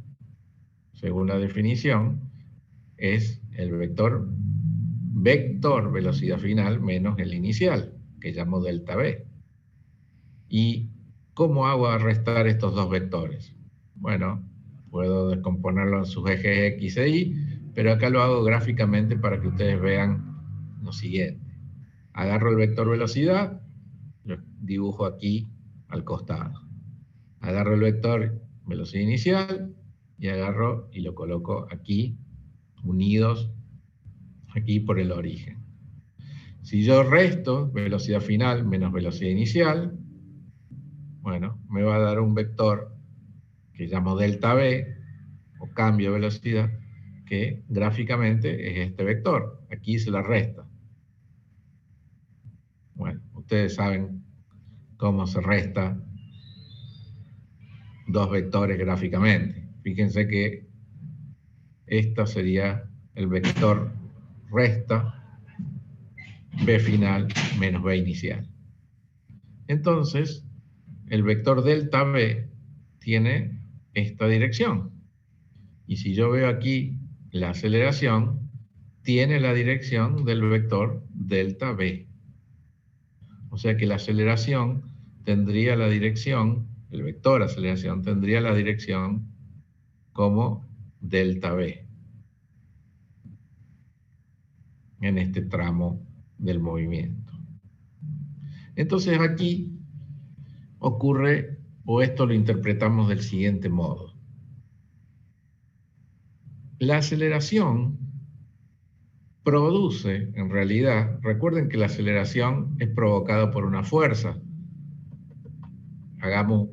según la definición, es el vector velocidad final menos el inicial, que llamo delta B. ¿Y cómo hago a restar estos dos vectores? Bueno, puedo descomponerlo en sus ejes X e Y, pero acá lo hago gráficamente para que ustedes vean lo siguiente. Agarro el vector velocidad, lo dibujo aquí al costado. Agarro el vector velocidad inicial y agarro y lo coloco aquí, unidos aquí por el origen. Si yo resto velocidad final menos velocidad inicial, bueno, me va a dar un vector que llamo delta B, o cambio de velocidad, que gráficamente es este vector. Aquí se la resta. Bueno, ustedes saben cómo se resta dos vectores gráficamente. Fíjense que esta sería el vector resta B final menos B inicial. Entonces, el vector delta B tiene esta dirección. Y si yo veo aquí la aceleración, tiene la dirección del vector delta B. O sea que la aceleración tendría la dirección, el vector aceleración tendría la dirección como delta B en este tramo del movimiento. Entonces aquí ocurre, o esto lo interpretamos del siguiente modo. La aceleración produce, en realidad, recuerden que la aceleración es provocada por una fuerza.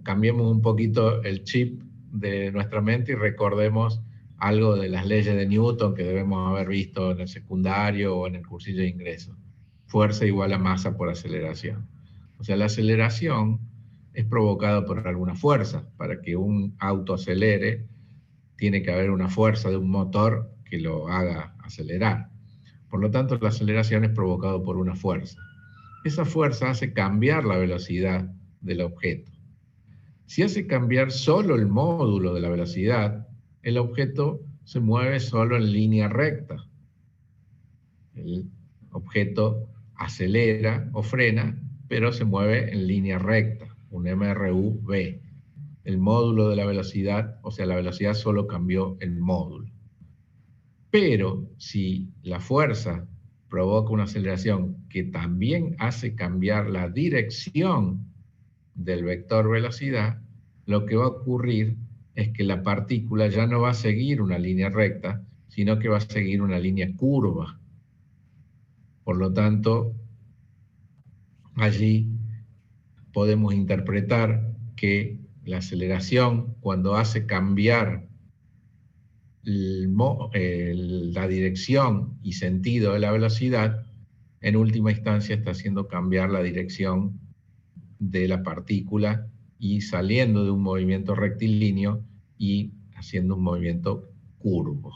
Cambiemos un poquito el chip de nuestra mente y recordemos algo de las leyes de Newton que debemos haber visto en el secundario o en el cursillo de ingreso. Fuerza igual a masa por aceleración. O sea, la aceleración es provocada por alguna fuerza. Para que un auto acelere, tiene que haber una fuerza de un motor que lo haga acelerar. Por lo tanto, la aceleración es provocada por una fuerza. Esa fuerza hace cambiar la velocidad del objeto. Si hace cambiar solo el módulo de la velocidad, el objeto se mueve solo en línea recta. El objeto acelera o frena, pero se mueve en línea recta, un MRU-V. El módulo de la velocidad, o sea, la velocidad solo cambió el módulo. Pero si la fuerza provoca una aceleración que también hace cambiar la dirección del vector velocidad, lo que va a ocurrir es que la partícula ya no va a seguir una línea recta, sino que va a seguir una línea curva. Por lo tanto, allí podemos interpretar que la aceleración, cuando hace cambiar la dirección y sentido de la velocidad, en última instancia está haciendo cambiar la dirección de la partícula y saliendo de un movimiento rectilíneo y haciendo un movimiento curvo.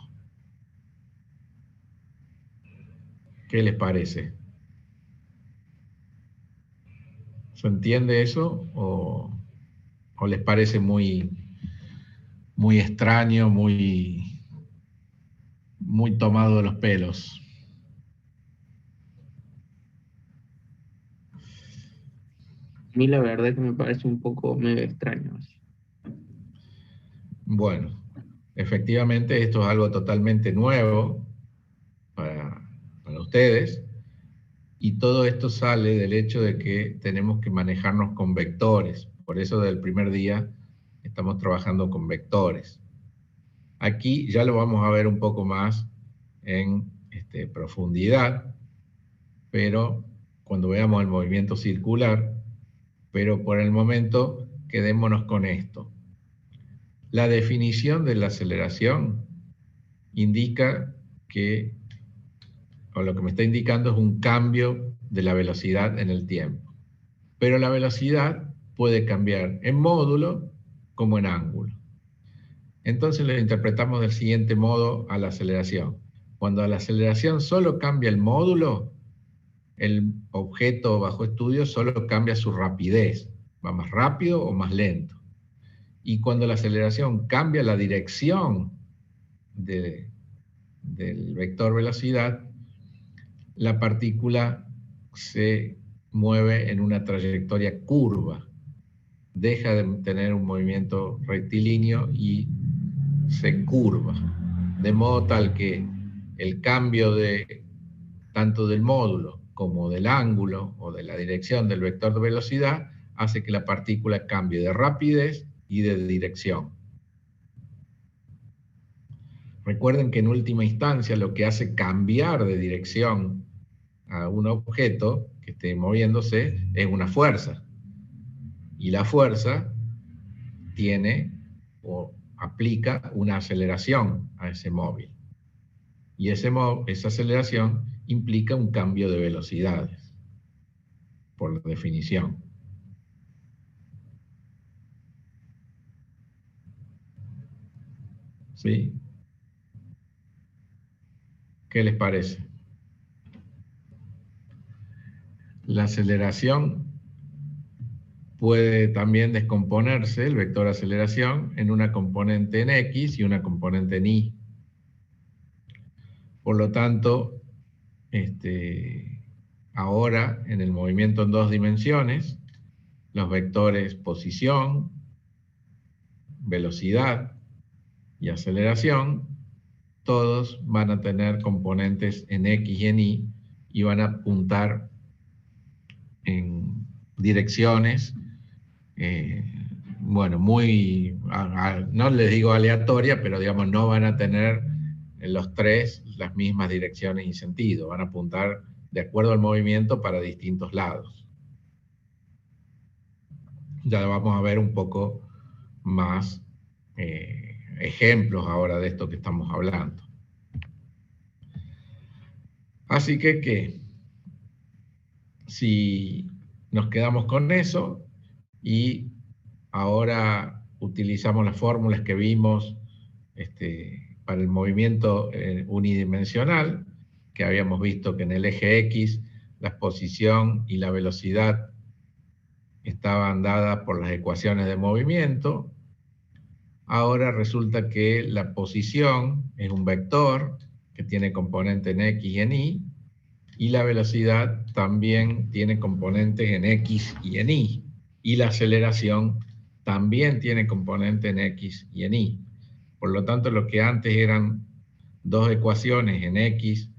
¿Qué les parece? ¿Se entiende eso o les parece muy extraño, muy tomado de los pelos? A mí la verdad es que me parece un poco medio extraño. Bueno, efectivamente esto es algo totalmente nuevo para ustedes, y todo esto sale del hecho de que tenemos que manejarnos con vectores. Por eso del primer día estamos trabajando con vectores. Aquí ya lo vamos a ver un poco más en profundidad, pero cuando veamos el movimiento circular, pero por el momento quedémonos con esto. La definición de la aceleración indica que, o lo que me está indicando es un cambio de la velocidad en el tiempo. Pero la velocidad puede cambiar en módulo como en ángulo. Entonces lo interpretamos del siguiente modo a la aceleración. Cuando a la aceleración solo cambia el módulo, el objeto bajo estudio solo cambia su rapidez, va más rápido o más lento. Y cuando la aceleración cambia la dirección del vector velocidad, la partícula se mueve en una trayectoria curva, deja de tener un movimiento rectilíneo y se curva, de modo tal que el cambio tanto del módulo como del ángulo o de la dirección del vector de velocidad hace que la partícula cambie de rapidez y de dirección. Recuerden que en última instancia lo que hace cambiar de dirección a un objeto que esté moviéndose es una fuerza. Y la fuerza tiene o aplica una aceleración a ese móvil. Y esa aceleración implica un cambio de velocidades, por definición. ¿Sí? ¿Qué les parece? La aceleración puede también descomponerse, el vector aceleración, en una componente en X y una componente en Y. Por lo tanto, ahora en el movimiento en dos dimensiones, los vectores posición, velocidad y aceleración, todos van a tener componentes en X y en Y y van a apuntar en direcciones, bueno, no les digo aleatoria, pero digamos no van a tener los tres las mismas direcciones y sentido, van a apuntar de acuerdo al movimiento para distintos lados. Ya lo vamos a ver un poco más ejemplos ahora de esto que estamos hablando. Así que si nos quedamos con eso y ahora utilizamos las fórmulas que vimos para el movimiento unidimensional, que habíamos visto que en el eje X la posición y la velocidad estaban dadas por las ecuaciones de movimiento. Ahora resulta que la posición es un vector que tiene componente en X y en Y, y la velocidad también tiene componentes en X y en Y, y la aceleración también tiene componente en X y en Y. Por lo tanto, lo que antes eran dos ecuaciones en X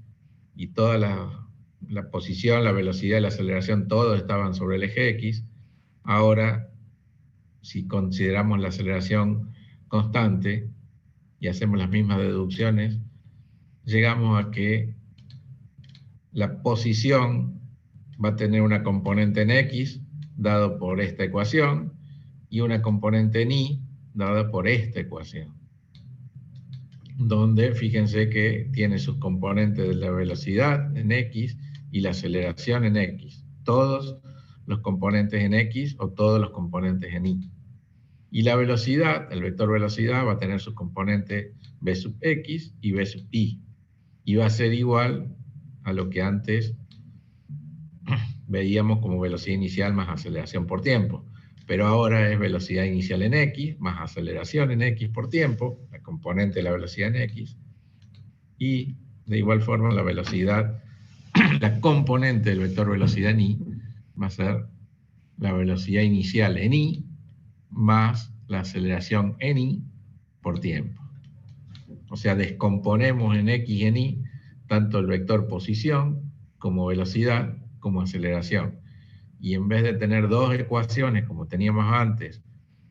y toda la posición, la velocidad y la aceleración, todos estaban sobre el eje X, ahora, si consideramos la aceleración constante y hacemos las mismas deducciones, llegamos a que la posición va a tener una componente en X, dado por esta ecuación, y una componente en Y, dada por esta ecuación. Donde, fíjense que tiene sus componentes de la velocidad en X y la aceleración en X. Todos los componentes en X o todos los componentes en Y. Y la velocidad, el vector velocidad, va a tener sus componentes v sub X y v sub Y. Y va a ser igual a lo que antes veíamos como velocidad inicial más aceleración por tiempo. Pero ahora es velocidad inicial en X más aceleración en X por tiempo, la componente de la velocidad en X, y de igual forma la velocidad, la componente del vector velocidad en Y va a ser la velocidad inicial en Y más la aceleración en Y por tiempo. O sea, descomponemos en X y en Y tanto el vector posición como velocidad como aceleración. Y en vez de tener dos ecuaciones como teníamos antes,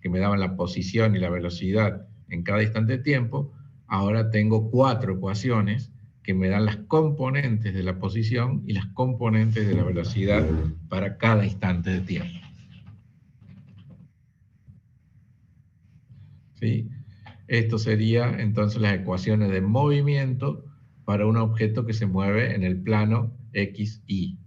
que me daban la posición y la velocidad en cada instante de tiempo, ahora tengo 4 ecuaciones que me dan las componentes de la posición y las componentes de la velocidad para cada instante de tiempo. ¿Sí? Esto sería entonces las ecuaciones de movimiento para un objeto que se mueve en el plano X, Y.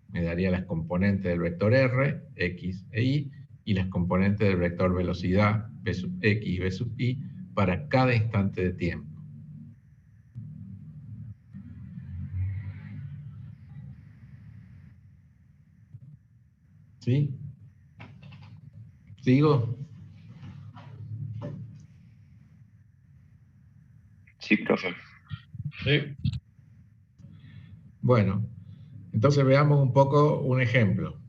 Me daría las componentes del vector R, X e Y, y las componentes del vector velocidad, v sub X y v sub Y, para cada instante de tiempo. ¿Sí? ¿Sigo? Sí, profe. Sí. Bueno, entonces veamos un poco un ejemplo.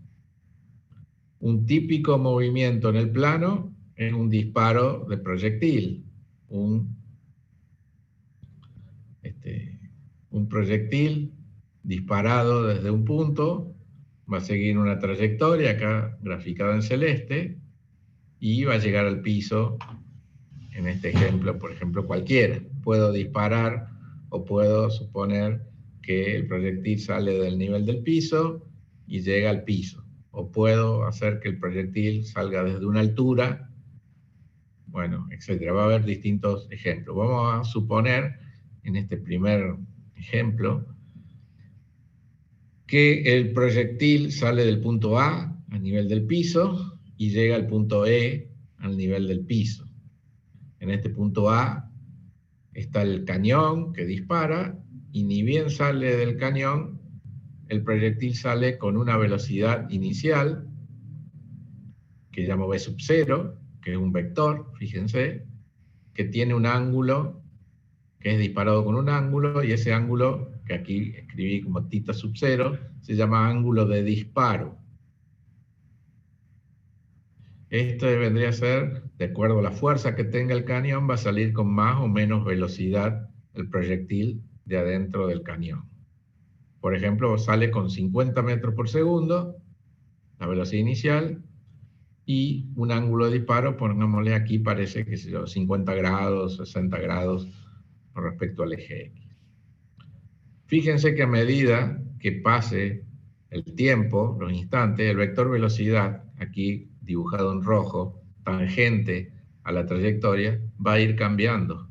Un típico movimiento en el plano es un disparo de proyectil. Un proyectil disparado desde un punto va a seguir una trayectoria, acá graficada en celeste, y va a llegar al piso, en este ejemplo, por ejemplo, cualquiera. Puedo disparar o puedo suponer que el proyectil sale del nivel del piso y llega al piso. O puedo hacer que el proyectil salga desde una altura, bueno, etcétera. Va a haber distintos ejemplos. Vamos a suponer, en este primer ejemplo, que el proyectil sale del punto A a nivel del piso y llega al punto E al nivel del piso. En este punto A está el cañón que dispara, y ni bien sale del cañón, el proyectil sale con una velocidad inicial, que llamo v sub 0, que es un vector, fíjense, que tiene un ángulo, que es disparado con un ángulo, y ese ángulo, que aquí escribí como θ sub 0, se llama ángulo de disparo. Esto vendría a ser, de acuerdo a la fuerza que tenga el cañón, va a salir con más o menos velocidad el proyectil de adentro del cañón. Por ejemplo, sale con 50 metros por segundo, la velocidad inicial, y un ángulo de disparo, pongámosle aquí, parece que 50 grados, 60 grados con respecto al eje X. Fíjense que a medida que pase el tiempo, los instantes, el vector velocidad, aquí dibujado en rojo, tangente a la trayectoria, va a ir cambiando.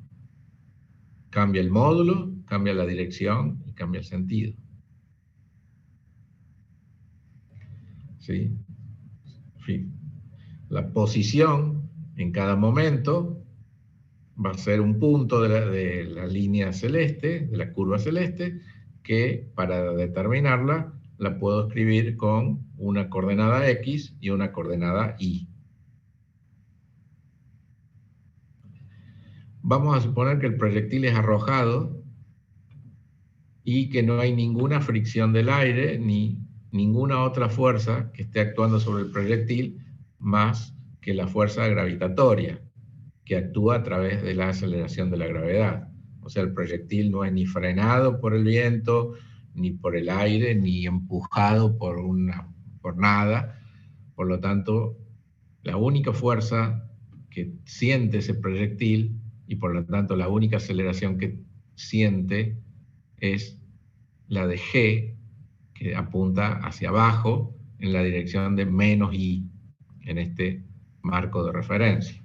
Cambia el módulo, cambia la dirección y cambia el sentido. ¿Sí? La posición en cada momento va a ser un punto de la línea celeste, de la curva celeste, que para determinarla la puedo escribir con una coordenada X y una coordenada Y. Vamos a suponer que el proyectil es arrojado y que no hay ninguna fricción del aire ni ninguna otra fuerza que esté actuando sobre el proyectil más que la fuerza gravitatoria, que actúa a través de la aceleración de la gravedad. O sea, el proyectil no es ni frenado por el viento, ni por el aire, ni empujado por nada. Por lo tanto, la única fuerza que siente ese proyectil, y por lo tanto la única aceleración que siente, es la de G, que apunta hacia abajo en la dirección de menos I, en este marco de referencia.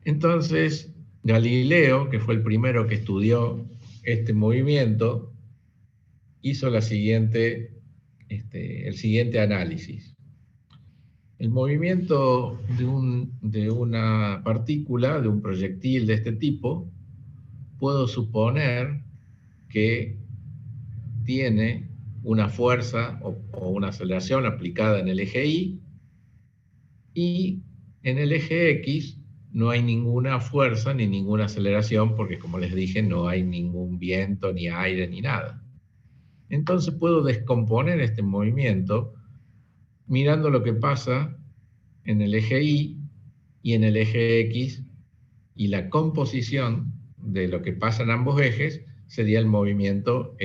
Entonces, Galileo, que fue el primero que estudió este movimiento, hizo el siguiente análisis. El movimiento de una partícula, de un proyectil de este tipo, puedo suponer que tiene una fuerza o una aceleración aplicada en el eje Y, y en el eje X no hay ninguna fuerza ni ninguna aceleración, porque como les dije, no hay ningún viento, ni aire, ni nada. Entonces puedo descomponer este movimiento mirando lo que pasa en el eje Y y en el eje X, y la composición de lo que pasa en ambos ejes sería el movimiento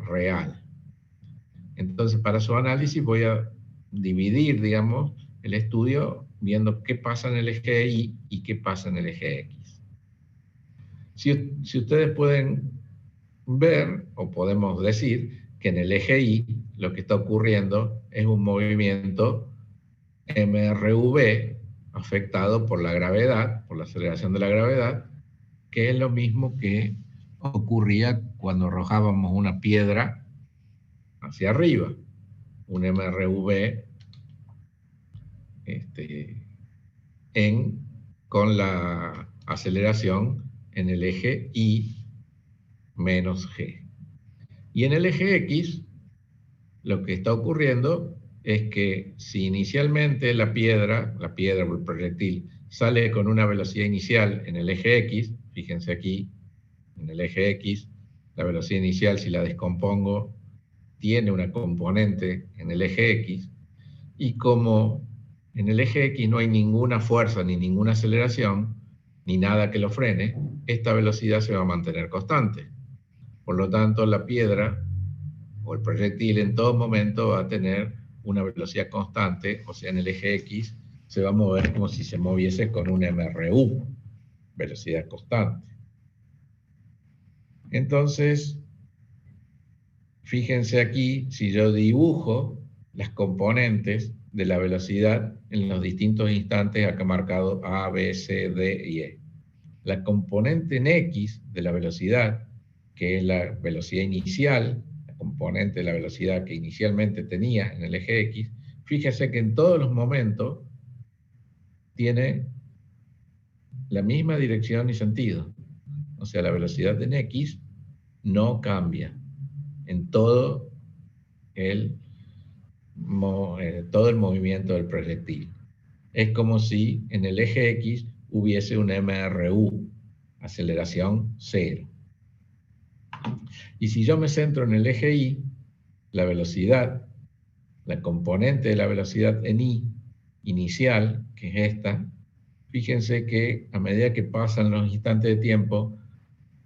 real. Entonces, para su análisis voy a dividir, digamos, el estudio viendo qué pasa en el eje Y y qué pasa en el eje X. Si ustedes pueden ver, o podemos decir, que en el eje Y lo que está ocurriendo es un movimiento MRV afectado por la gravedad, por la aceleración de la gravedad, que es lo mismo que ocurría cuando arrojábamos una piedra hacia arriba, un MRV con la aceleración en el eje Y menos G. Y en el eje X, lo que está ocurriendo es que si inicialmente la piedra o el proyectil sale con una velocidad inicial en el eje X, fíjense aquí, en el eje X, la velocidad inicial, si la descompongo, tiene una componente en el eje X, y como en el eje X no hay ninguna fuerza ni ninguna aceleración, ni nada que lo frene, esta velocidad se va a mantener constante. Por lo tanto, la piedra o el proyectil en todo momento va a tener una velocidad constante, o sea, en el eje X se va a mover como si se moviese con un MRU, velocidad constante. Entonces, fíjense aquí, si yo dibujo las componentes de la velocidad en los distintos instantes acá marcado A, B, C, D y E. La componente en X de la velocidad, que es la velocidad inicial, la componente de la velocidad que inicialmente tenía en el eje X, fíjense que en todos los momentos tiene la misma dirección y sentido. O sea, la velocidad en X no cambia en todo el movimiento del proyectil. Es como si en el eje X hubiese un MRU, aceleración cero. Y si yo me centro en el eje Y, la velocidad, la componente de la velocidad en Y inicial, que es esta, fíjense que a medida que pasan los instantes de tiempo,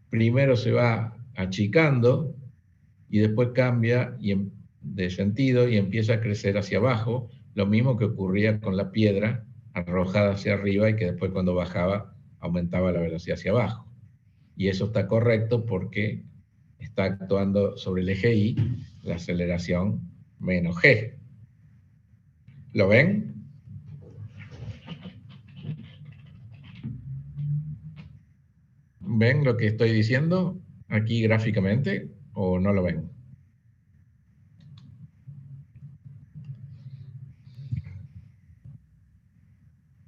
primero se va achicando y después cambia de sentido y empieza a crecer hacia abajo, lo mismo que ocurría con la piedra arrojada hacia arriba y que después cuando bajaba aumentaba la velocidad hacia abajo. Y eso está correcto porque está actuando sobre el eje Y la aceleración menos G. ¿Lo ven? ¿Ven lo que estoy diciendo aquí gráficamente o no lo ven?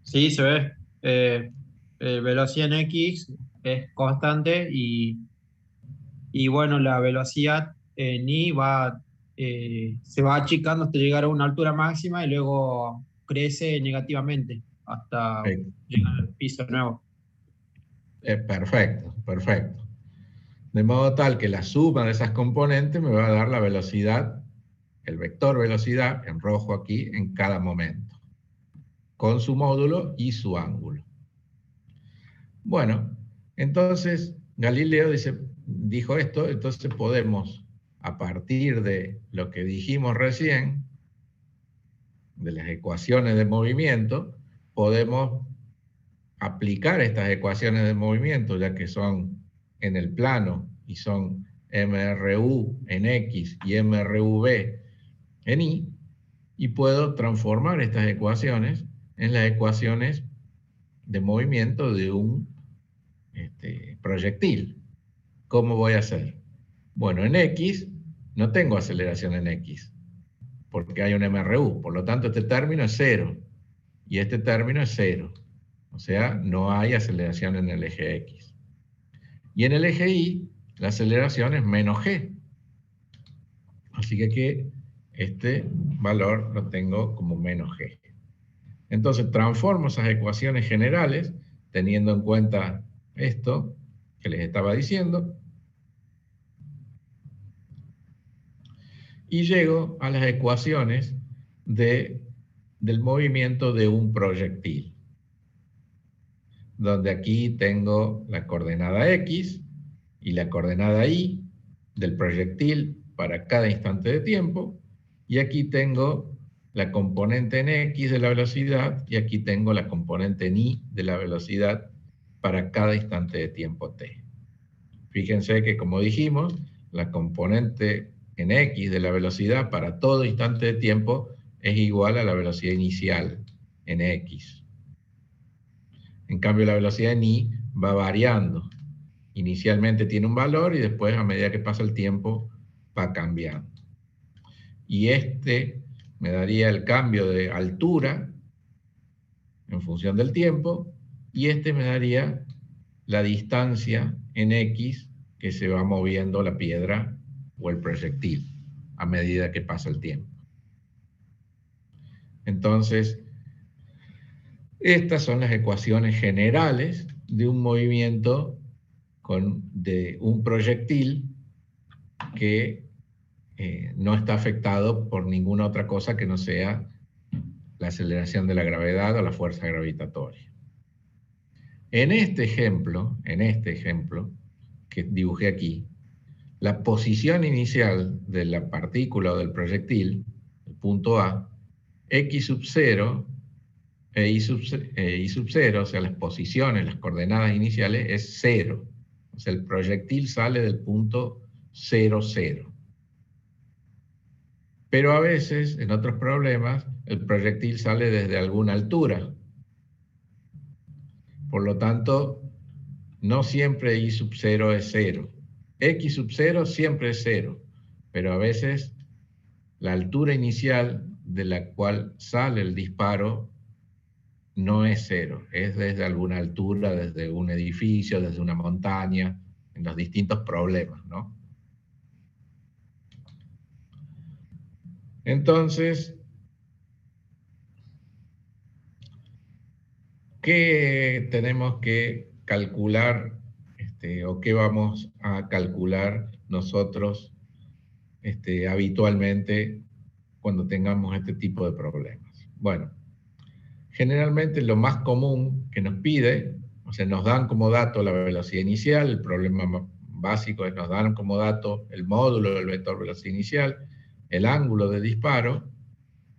Sí, se ve. Velocidad en X es constante y bueno, la velocidad en Y se va achicando hasta llegar a una altura máxima y luego crece negativamente hasta Eh, llegar al piso nuevo. Perfecto, perfecto. De modo tal que la suma de esas componentes me va a dar la velocidad, el vector velocidad, en rojo aquí, en cada momento, con su módulo y su ángulo. Bueno, entonces Galileo dijo esto, entonces podemos, a partir de lo que dijimos recién, de las ecuaciones de movimiento, podemos aplicar estas ecuaciones de movimiento, ya que son en el plano y son MRU en X y MRUV en Y, y puedo transformar estas ecuaciones en las ecuaciones de movimiento de un proyectil. ¿Cómo voy a hacer? Bueno, en X no tengo aceleración en X, porque hay un MRU, por lo tanto este término es 0, y este término es 0. O sea, no hay aceleración en el eje X. Y en el eje Y, la aceleración es menos g. Así que este valor lo tengo como menos g. Entonces, transformo esas ecuaciones generales, teniendo en cuenta esto que les estaba diciendo, y llego a las ecuaciones del movimiento de un proyectil, donde aquí tengo la coordenada X y la coordenada Y del proyectil para cada instante de tiempo, y aquí tengo la componente en X de la velocidad, y aquí tengo la componente en Y de la velocidad para cada instante de tiempo t. Fíjense que, como dijimos, la componente en X de la velocidad para todo instante de tiempo es igual a la velocidad inicial en X. En cambio, la velocidad en Y va variando. Inicialmente tiene un valor y después, a medida que pasa el tiempo, va cambiando. Y este me daría el cambio de altura en función del tiempo, y este me daría la distancia en X que se va moviendo la piedra o el proyectil a medida que pasa el tiempo. Entonces, estas son las ecuaciones generales de un movimiento de un proyectil que no está afectado por ninguna otra cosa que no sea la aceleración de la gravedad o la fuerza gravitatoria. En este ejemplo que dibujé aquí, la posición inicial de la partícula o del proyectil, el punto A, X sub 0 e Y sub 0, o sea, las posiciones, las coordenadas iniciales, es 0. O sea, el proyectil sale del punto 0, 0. Pero a veces, en otros problemas, el proyectil sale desde alguna altura. Por lo tanto, no siempre Y sub 0 es 0. X sub 0 siempre es 0, pero a veces la altura inicial de la cual sale el disparo no es 0, es desde alguna altura, desde un edificio, desde una montaña, en los distintos problemas, ¿no? Entonces, ¿qué tenemos que calcular o qué vamos a calcular nosotros habitualmente cuando tengamos este tipo de problemas? Bueno, generalmente lo más común que nos pide, o sea, nos dan como dato la velocidad inicial, el problema básico es nos dan como dato el módulo del vector velocidad inicial, el ángulo de disparo,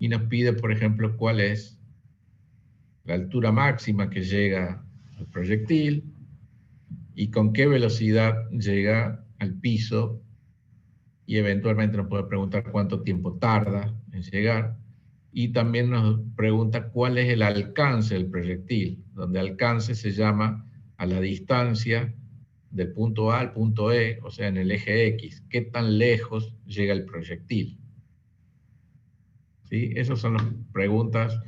y nos pide, por ejemplo, cuál es la altura máxima que llega al proyectil y con qué velocidad llega al piso, y eventualmente nos puede preguntar cuánto tiempo tarda en llegar, y también nos pregunta cuál es el alcance del proyectil, donde alcance se llama a la distancia del punto A al punto E, o sea, en el eje X, qué tan lejos llega el proyectil. ¿Sí? Esas son las preguntas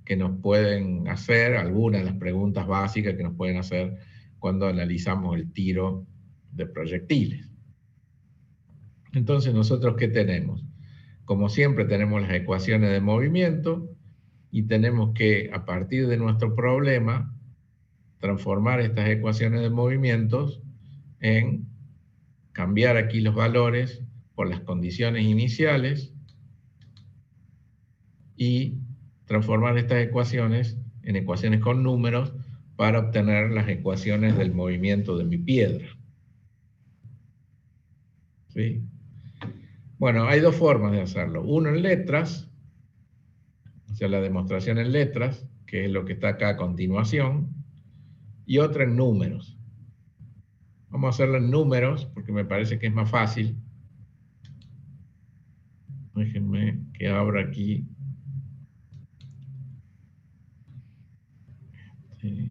que nos pueden hacer, algunas de las preguntas básicas que nos pueden hacer cuando analizamos el tiro de proyectiles. Entonces, ¿nosotros qué tenemos? Como siempre, tenemos las ecuaciones de movimiento y tenemos que, a partir de nuestro problema, transformar estas ecuaciones de movimientos en cambiar aquí los valores por las condiciones iniciales y transformar estas ecuaciones en ecuaciones con números para obtener las ecuaciones del movimiento de mi piedra. ¿Sí? Bueno, hay dos formas de hacerlo. Uno en letras, o sea, la demostración en letras, que es lo que está acá a continuación, y otra en números. Vamos a hacerlo en números porque me parece que es más fácil. Déjenme que abra aquí. Sí.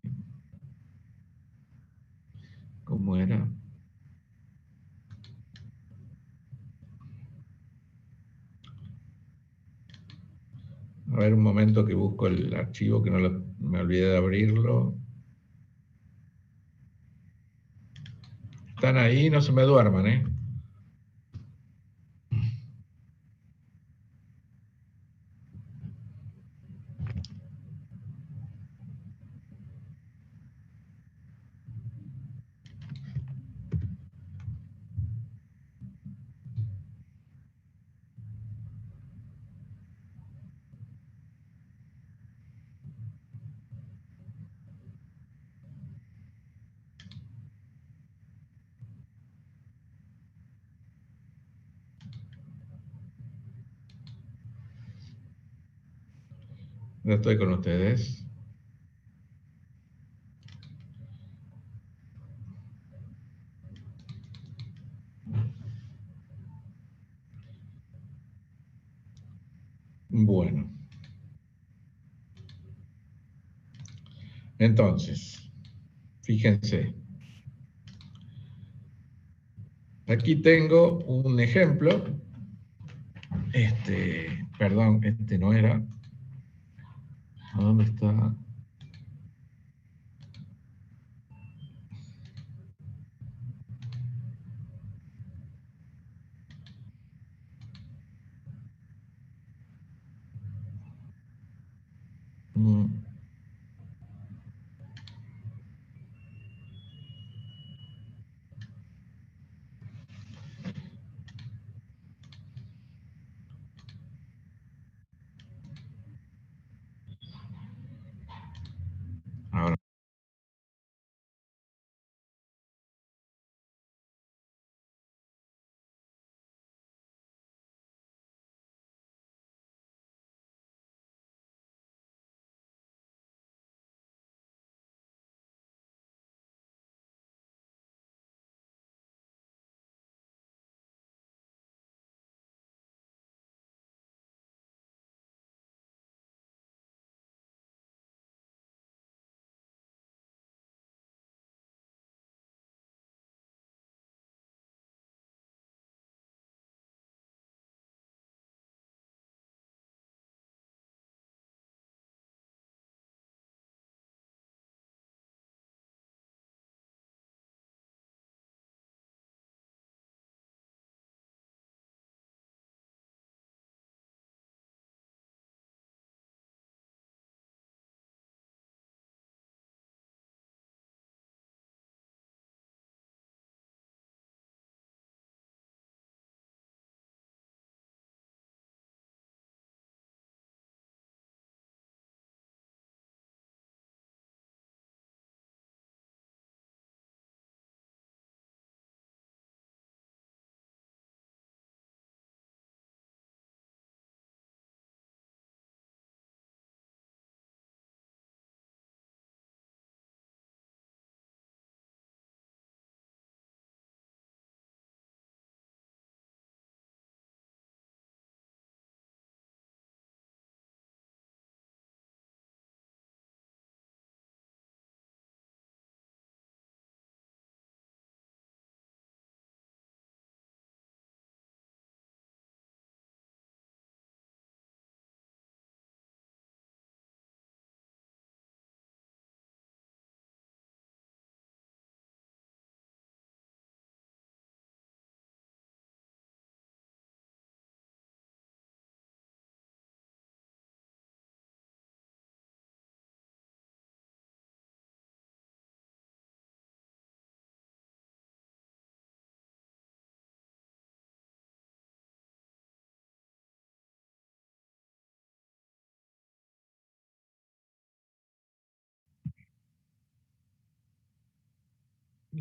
¿Cómo era? A ver un momento que busco el archivo, que me olvidé de abrirlo. Están ahí, no se me duerman, ¿eh? Ya estoy con ustedes. Bueno. Entonces, fíjense. Aquí tengo un ejemplo. Perdón, este no era. ¿A dónde está? Mm. Ahora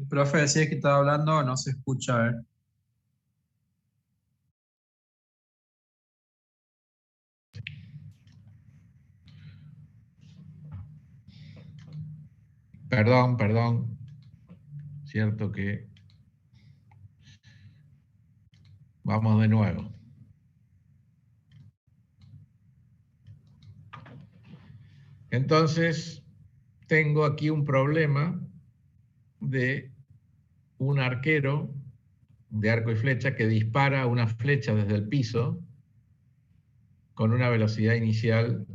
Profe, decía que estaba hablando, no se escucha, a ver. Perdón. Cierto que vamos de nuevo. Entonces, tengo aquí un problema de un arquero de arco y flecha que dispara una flecha desde el piso con una velocidad inicial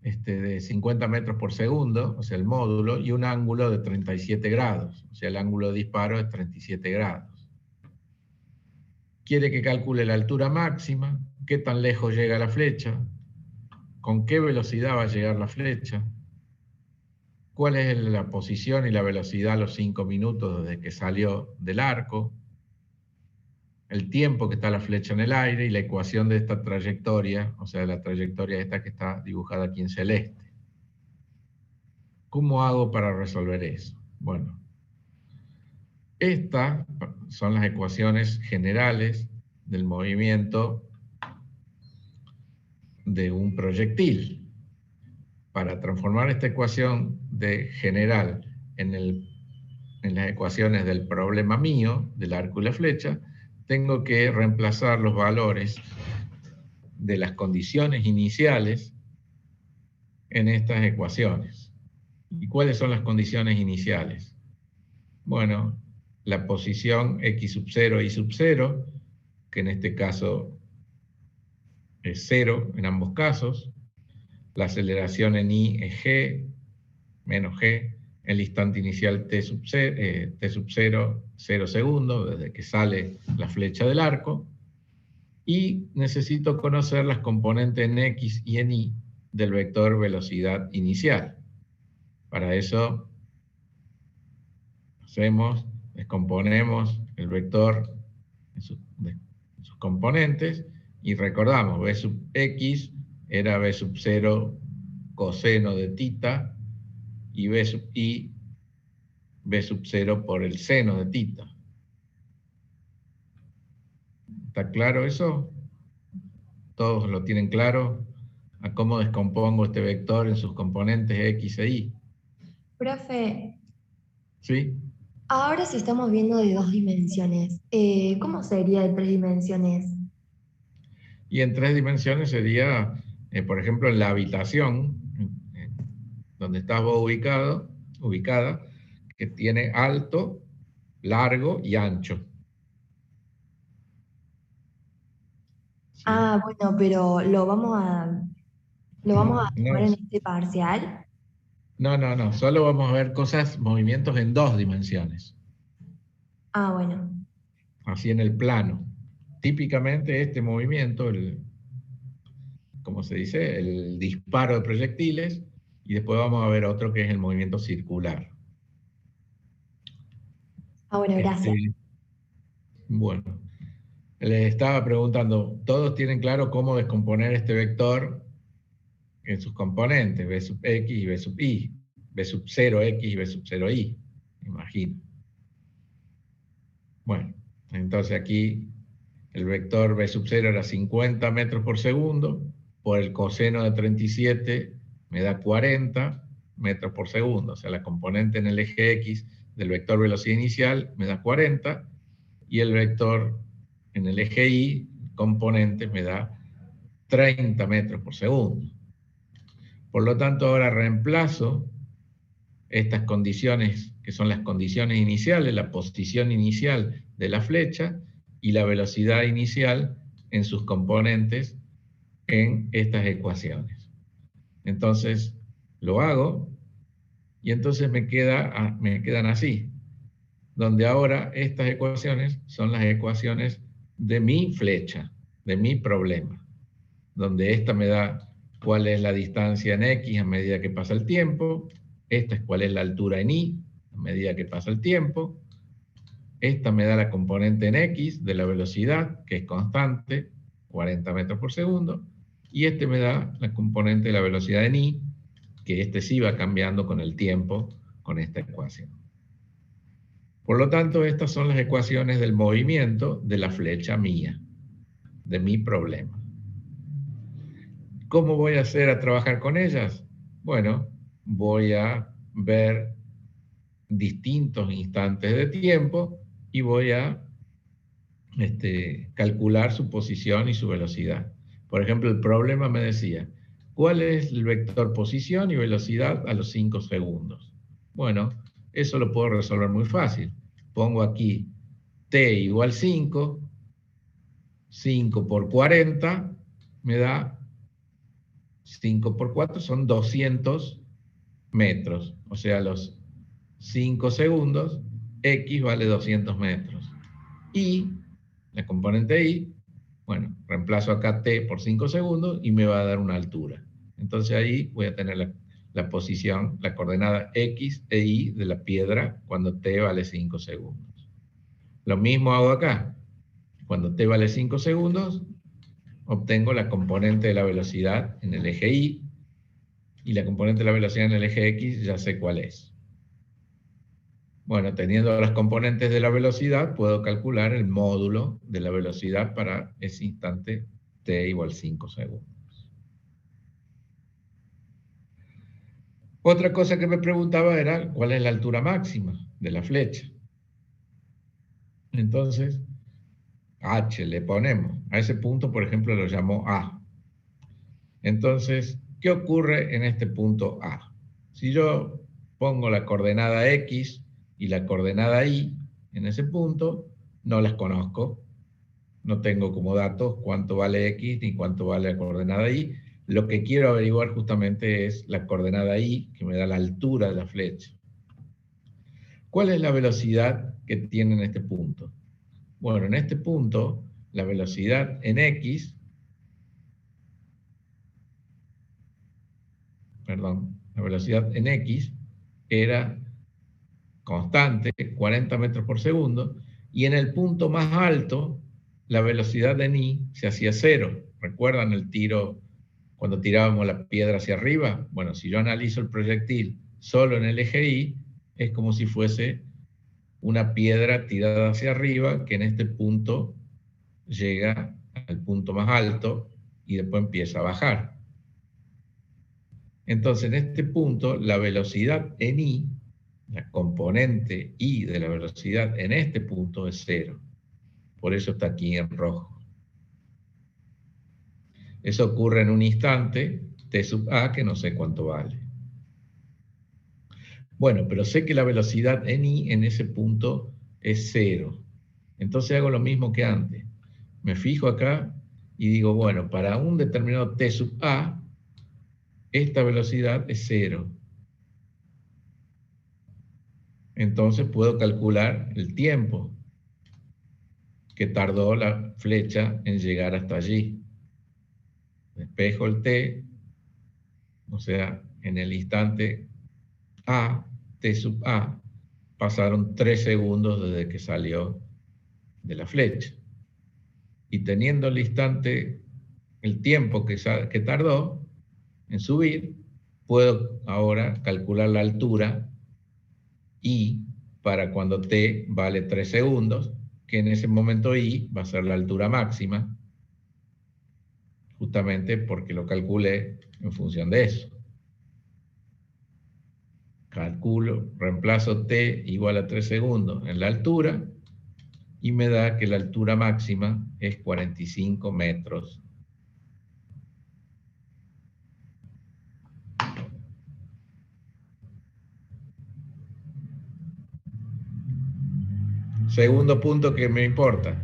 de 50 metros por segundo, o sea, el módulo, y un ángulo de 37 grados, o sea, el ángulo de disparo es 37 grados. Quiere que calcule la altura máxima, qué tan lejos llega la flecha, con qué velocidad va a llegar la flecha, cuál es la posición y la velocidad a los 5 minutos desde que salió del arco, el tiempo que está la flecha en el aire y la ecuación de esta trayectoria, o sea, la trayectoria esta que está dibujada aquí en celeste. ¿Cómo hago para resolver eso? Bueno, estas son las ecuaciones generales del movimiento de un proyectil. Para transformar esta ecuación general en las ecuaciones del problema mío, del arco y la flecha, tengo que reemplazar los valores de las condiciones iniciales en estas ecuaciones. ¿Y cuáles son las condiciones iniciales? Bueno, la posición x sub 0, y sub 0, que en este caso es 0 en ambos casos. La aceleración en i es g menos g, el instante inicial t sub 0, 0 segundos, desde que sale la flecha del arco. Y necesito conocer las componentes en x y en y del vector velocidad inicial. Para eso descomponemos el vector en sus componentes y recordamos, b sub x era b sub 0 coseno de tita y b sub y b sub 0 por el seno de tita. ¿Está claro eso? ¿Todos lo tienen claro? ¿A cómo descompongo este vector en sus componentes x e y? Profe, ¿Sí? ahora si estamos viendo de 2 dimensiones, ¿cómo sería de 3 dimensiones? Y en 3 dimensiones sería, por ejemplo, en la habitación, donde estás vos ubicada, que tiene alto, largo y ancho. ¿Sí? Ah, bueno, pero lo vamos a tomar en este parcial. No, solo vamos a ver movimientos en 2 dimensiones. Ah, bueno. Así en el plano. Típicamente este movimiento, como se dice, el disparo de proyectiles, y después vamos a ver otro que es el movimiento circular. Ah, bueno, gracias. Bueno, les estaba preguntando, ¿todos tienen claro cómo descomponer este vector en sus componentes, b sub x y b sub y, b sub 0x y b sub 0y, me imagino? Bueno, entonces aquí el vector b sub 0 era 50 metros por segundo, por el coseno de 37 me da 40 metros por segundo, o sea, la componente en el eje x del vector velocidad inicial me da 40, y el vector en el eje y, componente, me da 30 metros por segundo. Por lo tanto, ahora reemplazo estas condiciones, que son las condiciones iniciales, la posición inicial de la flecha y la velocidad inicial en sus componentes en estas ecuaciones. Entonces, lo hago y entonces me quedan así, donde ahora estas ecuaciones son las ecuaciones de mi flecha, de mi problema, donde esta me da cuál es la distancia en x a medida que pasa el tiempo, esta es cuál es la altura en y a medida que pasa el tiempo, esta me da la componente en x de la velocidad, que es constante, 40 metros por segundo, y este me da la componente de la velocidad en y, que sí va cambiando con el tiempo, con esta ecuación. Por lo tanto, estas son las ecuaciones del movimiento de la flecha mía, de mi problema. ¿Cómo voy a hacer a trabajar con ellas? Bueno, voy a ver distintos instantes de tiempo y voy a calcular su posición y su velocidad. Por ejemplo, el problema me decía, ¿cuál es el vector posición y velocidad a los 5 segundos? Bueno, eso lo puedo resolver muy fácil. Pongo aquí t igual 5, 5 por 40 me da 5 por 4 son 200 metros. O sea, los 5 segundos, x vale 200 metros. Y la componente y, bueno, reemplazo acá t por 5 segundos y me va a dar una altura. Entonces ahí voy a tener la posición, la coordenada x e y de la piedra cuando t vale 5 segundos. Lo mismo hago acá. Cuando t vale 5 segundos, obtengo la componente de la velocidad en el eje y la componente de la velocidad en el eje x ya sé cuál es. Bueno, teniendo las componentes de la velocidad, puedo calcular el módulo de la velocidad para ese instante t igual 5 segundos. Otra cosa que me preguntaba era cuál es la altura máxima de la flecha. Entonces, h le ponemos. A ese punto, por ejemplo, lo llamo A. Entonces, ¿qué ocurre en este punto A? Si yo pongo la coordenada X y la coordenada Y en ese punto, no las conozco. No tengo como datos cuánto vale X ni cuánto vale la coordenada Y. Lo que quiero averiguar justamente es la coordenada Y, que me da la altura de la flecha. ¿Cuál es la velocidad que tiene en este punto? Bueno, en este punto, la velocidad en X, la velocidad en X era constante, 40 metros por segundo, y en el punto más alto, la velocidad en Y se hacía 0. ¿Recuerdan el tiro cuando tirábamos la piedra hacia arriba? Bueno, si yo analizo el proyectil solo en el eje Y, es como si fuese una piedra tirada hacia arriba que en este punto llega al punto más alto y después empieza a bajar. Entonces, en este punto, la velocidad en Y, la componente Y de la velocidad en este punto es 0. Por eso está aquí en rojo. Eso ocurre en un instante, t sub a, que no sé cuánto vale. Bueno, pero sé que la velocidad en Y en ese punto es 0. Entonces hago lo mismo que antes. Me fijo acá y digo, bueno, para un determinado t sub a, esta velocidad es 0. Entonces puedo calcular el tiempo que tardó la flecha en llegar hasta allí. Despejo el t, o sea, en el instante a, t sub a, pasaron 3 segundos desde que salió de la flecha. Y teniendo el instante, el tiempo que tardó en subir, puedo ahora calcular la altura y para cuando t vale 3 segundos, que en ese momento y va a ser la altura máxima, justamente porque lo calculé en función de eso. Calculo, reemplazo t igual a 3 segundos en la altura y me da que la altura máxima es 45 metros. Segundo punto que me importa.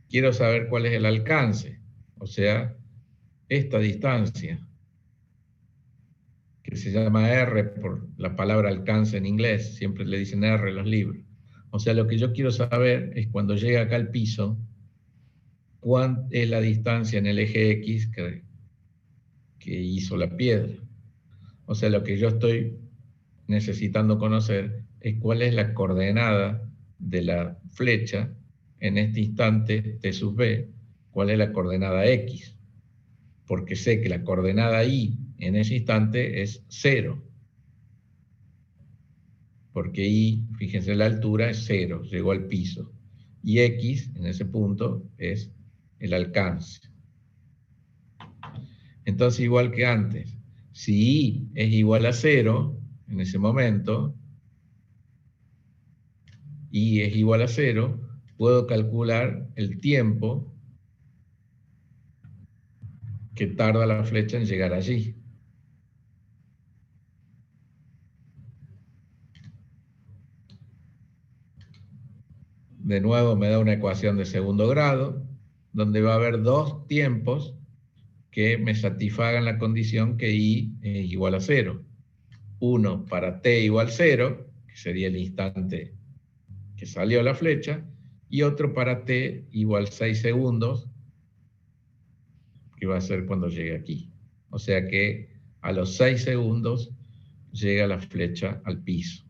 Quiero saber cuál es el alcance, o sea, esta distancia, que se llama R por la palabra alcance en inglés, siempre le dicen R en los libros. O sea, lo que yo quiero saber es cuando llega acá al piso, cuánta es la distancia en el eje X que hizo la piedra. O sea, lo que yo estoy necesitando conocer es cuál es la coordenada de la flecha en este instante t sub b, cuál es la coordenada X, porque sé que la coordenada Y en ese instante es 0. porque y, fíjense, la altura es 0, llegó al piso. Y x, en ese punto, es el alcance. Entonces, igual que antes, si y es igual a 0, en ese momento, y es igual a 0, puedo calcular el tiempo que tarda la flecha en llegar allí. De nuevo me da una ecuación de segundo grado, donde va a haber dos tiempos que me satisfagan la condición que y es igual a 0. Uno para t igual 0, que sería el instante que salió la flecha, y otro para t igual 6 segundos, que va a ser cuando llegue aquí. O sea que a los 6 segundos llega la flecha al piso.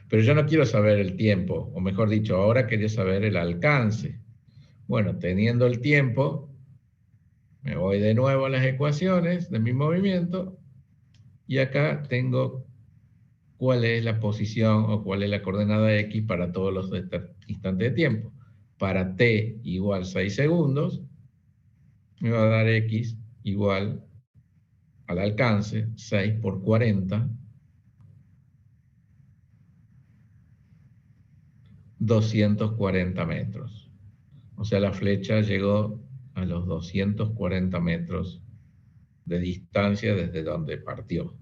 Pero yo no quiero saber el tiempo, o mejor dicho, ahora quería saber el alcance. Bueno, teniendo el tiempo, me voy de nuevo a las ecuaciones de mi movimiento, y acá tengo cuál es la posición o cuál es la coordenada X para todos los instantes de tiempo. Para t igual 6 segundos, me va a dar X igual al alcance, 6 por 40, 240 metros. O sea, la flecha llegó a los 240 metros de distancia desde donde partió.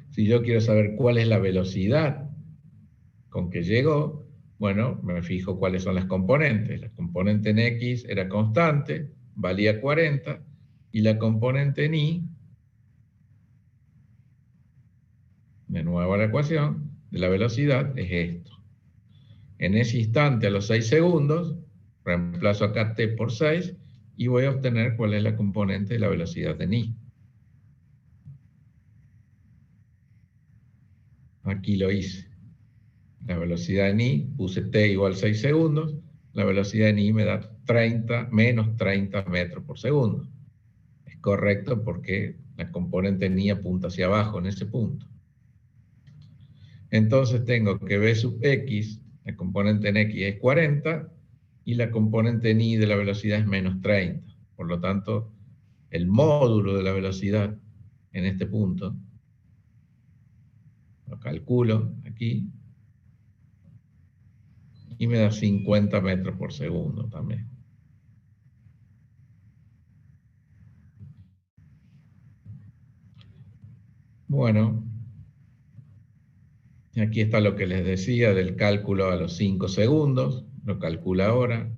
Si yo quiero saber cuál es la velocidad con que llegó, bueno, me fijo cuáles son las componentes. La componente en X era constante, valía 40, y la componente en Y, de nuevo a la ecuación, de la velocidad es esto. En ese instante, a los 6 segundos, reemplazo acá t por 6 y voy a obtener cuál es la componente de la velocidad en Y. Aquí lo hice. La velocidad en Y, puse t igual 6 segundos, la velocidad en Y me da menos 30 metros por segundo. Es correcto porque la componente en Y apunta hacia abajo en ese punto. Entonces tengo que b sub x, la componente en x es 40, y la componente en y de la velocidad es menos 30. Por lo tanto, el módulo de la velocidad en este punto, lo calculo aquí, y me da 50 metros por segundo también. Bueno, aquí está lo que les decía del cálculo a los 5 segundos, lo calcula ahora.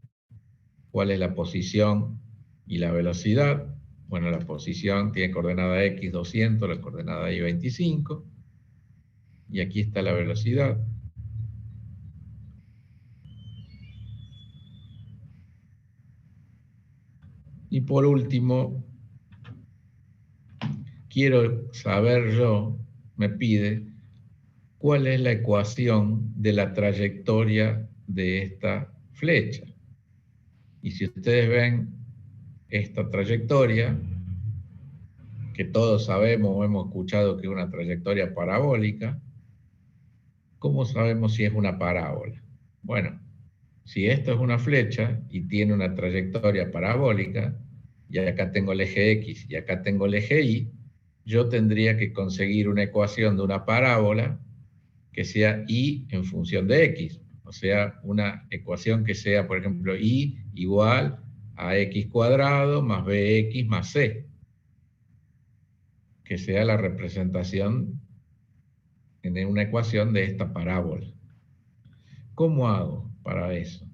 ¿Cuál es la posición y la velocidad? Bueno, la posición tiene coordenada X 200, la coordenada Y 25, y aquí está la velocidad. Y por último, quiero saber yo, me pide, cuál es la ecuación de la trayectoria de esta flecha. Y si ustedes ven esta trayectoria, que todos sabemos o hemos escuchado que es una trayectoria parabólica, ¿cómo sabemos si es una parábola? Bueno, si esto es una flecha y tiene una trayectoria parabólica, y acá tengo el eje X y acá tengo el eje Y, yo tendría que conseguir una ecuación de una parábola que sea Y en función de X. O sea, una ecuación que sea, por ejemplo, Y igual a X cuadrado más BX más C. Que sea la representación en una ecuación de esta parábola. ¿Cómo hago para eso?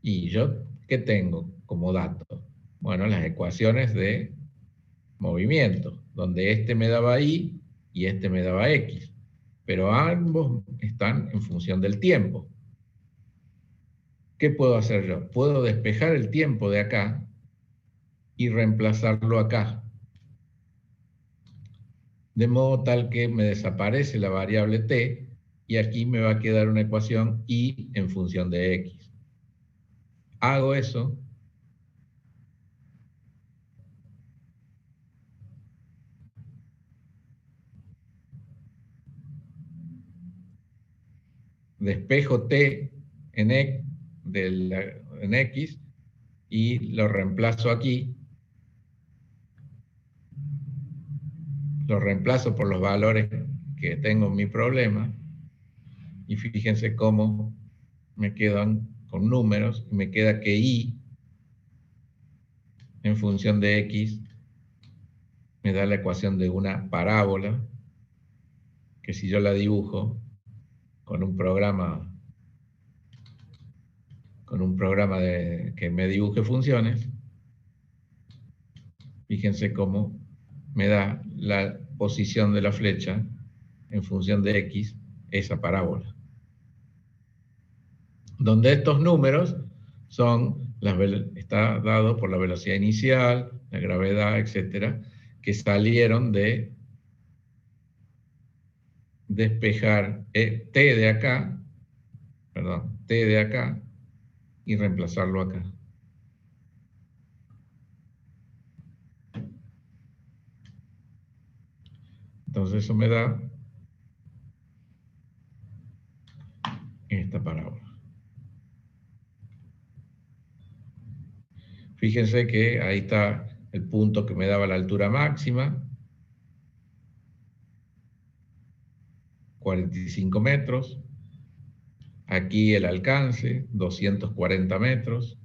Y yo, ¿qué tengo como dato? Bueno, las ecuaciones de movimiento, donde este me daba Y y este me daba X. Pero ambos están en función del tiempo. ¿Qué puedo hacer yo? Puedo despejar el tiempo de acá y reemplazarlo acá. De modo tal que me desaparece la variable t y aquí me va a quedar una ecuación y en función de x. hago eso, despejo t en x y lo reemplazo aquí, lo reemplazo por los valores que tengo en mi problema, y fíjense cómo me quedan con números, y me queda que y en función de x me da la ecuación de una parábola, que si yo la dibujo con un programa que me dibuje funciones, fíjense cómo me da la posición de la flecha en función de x, esa parábola. Donde estos números está dado por la velocidad inicial, la gravedad, etcétera, que salieron de despejar t de acá, y reemplazarlo acá. Entonces eso me da esta parábola. Fíjense que ahí está el punto que me daba la altura máxima, 45 metros. Aquí el alcance, 240 metros.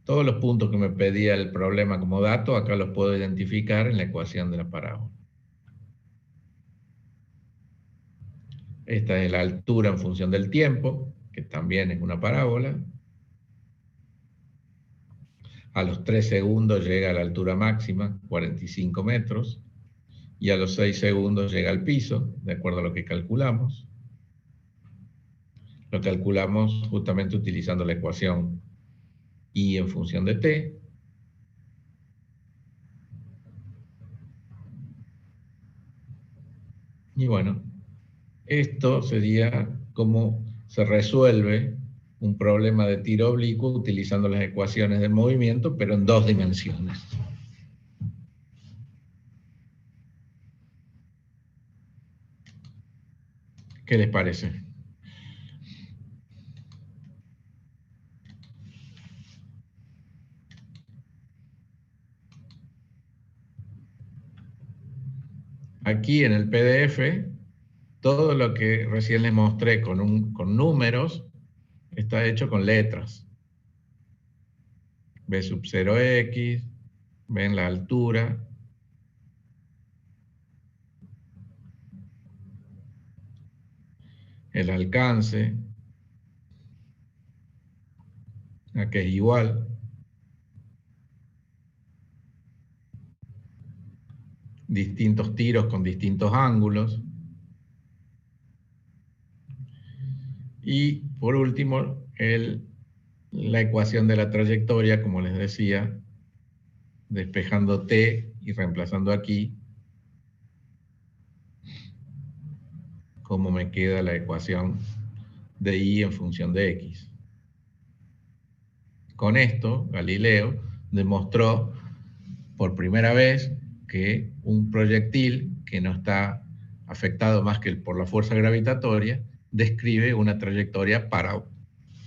Todos los puntos que me pedía el problema como dato, acá los puedo identificar en la ecuación de la parábola. Esta es la altura en función del tiempo, que también es una parábola. A los 3 segundos llega a la altura máxima, 45 metros, y a los 6 segundos llega al piso, de acuerdo a lo que calculamos. Lo calculamos justamente utilizando la ecuación y en función de t. Y bueno, esto sería cómo se resuelve un problema de tiro oblicuo utilizando las ecuaciones del movimiento, pero en 2 dimensiones. ¿Qué les parece? Aquí en el PDF, todo lo que recién les mostré con números está hecho con letras. B sub 0x, ven la altura, el alcance, a que es igual, distintos tiros con distintos ángulos, y por último la ecuación de la trayectoria, como les decía, despejando t y reemplazando aquí, cómo me queda la ecuación de y en función de x. Con esto, Galileo demostró por primera vez que un proyectil que no está afectado más que por la fuerza gravitatoria describe una trayectoria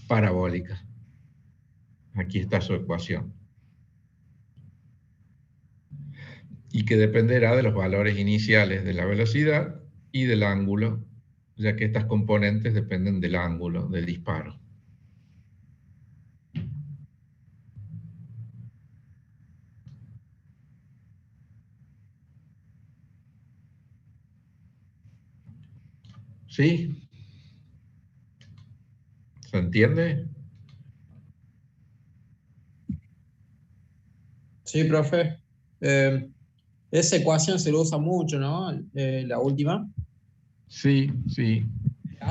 parabólica. Aquí está su ecuación. Y que dependerá de los valores iniciales de la velocidad y del ángulo, ya que estas componentes dependen del ángulo de disparo. ¿Sí? ¿Se entiende? Sí, profe. Esa ecuación se lo usa mucho, ¿no? La última. Sí, sí.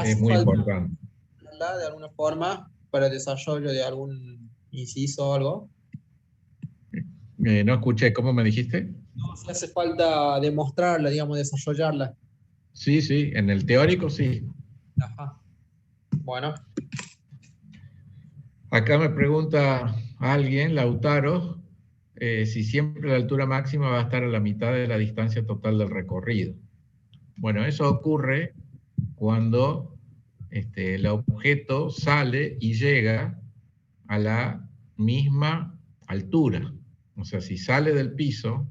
Es muy importante. De alguna forma para el desarrollo de algún inciso o algo. No escuché, ¿cómo me dijiste? No, si hace falta demostrarla, digamos, desarrollarla. Sí, sí, en el teórico sí. Ajá. Bueno. Acá me pregunta alguien, Lautaro, si siempre la altura máxima va a estar a la mitad de la distancia total del recorrido. Bueno, eso ocurre cuando el objeto sale y llega a la misma altura. O sea, si sale del piso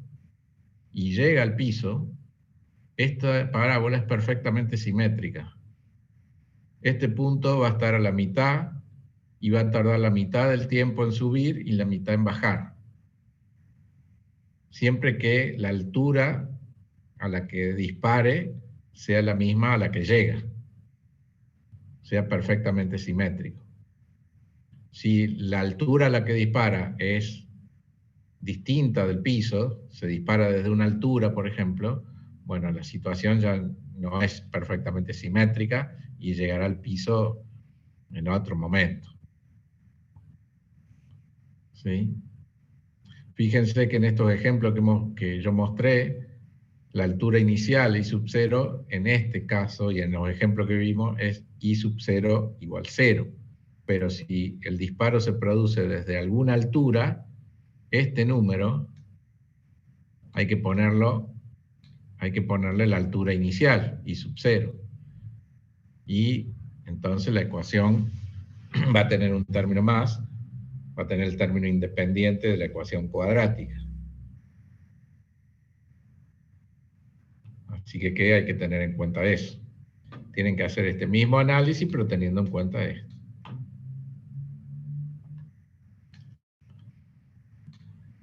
y llega al piso, esta parábola es perfectamente simétrica. Este punto va a estar a la mitad y va a tardar la mitad del tiempo en subir y la mitad en bajar. Siempre que la altura a la que dispare sea la misma a la que llega, sea perfectamente simétrico. Si la altura a la que dispara es distinta del piso, se dispara desde una altura, por ejemplo, bueno, la situación ya no es perfectamente simétrica y llegará al piso en otro momento. ¿Sí? Fíjense que en estos ejemplos que yo mostré, la altura inicial I sub 0, en este caso y en los ejemplos que vimos, es I sub 0 igual 0. Pero si el disparo se produce desde alguna altura, este número hay que ponerle la altura inicial, I sub 0. Y entonces la ecuación va a tener un término más, va a tener el término independiente de la ecuación cuadrática. Así que hay que tener en cuenta eso. Tienen que hacer este mismo análisis, pero teniendo en cuenta esto.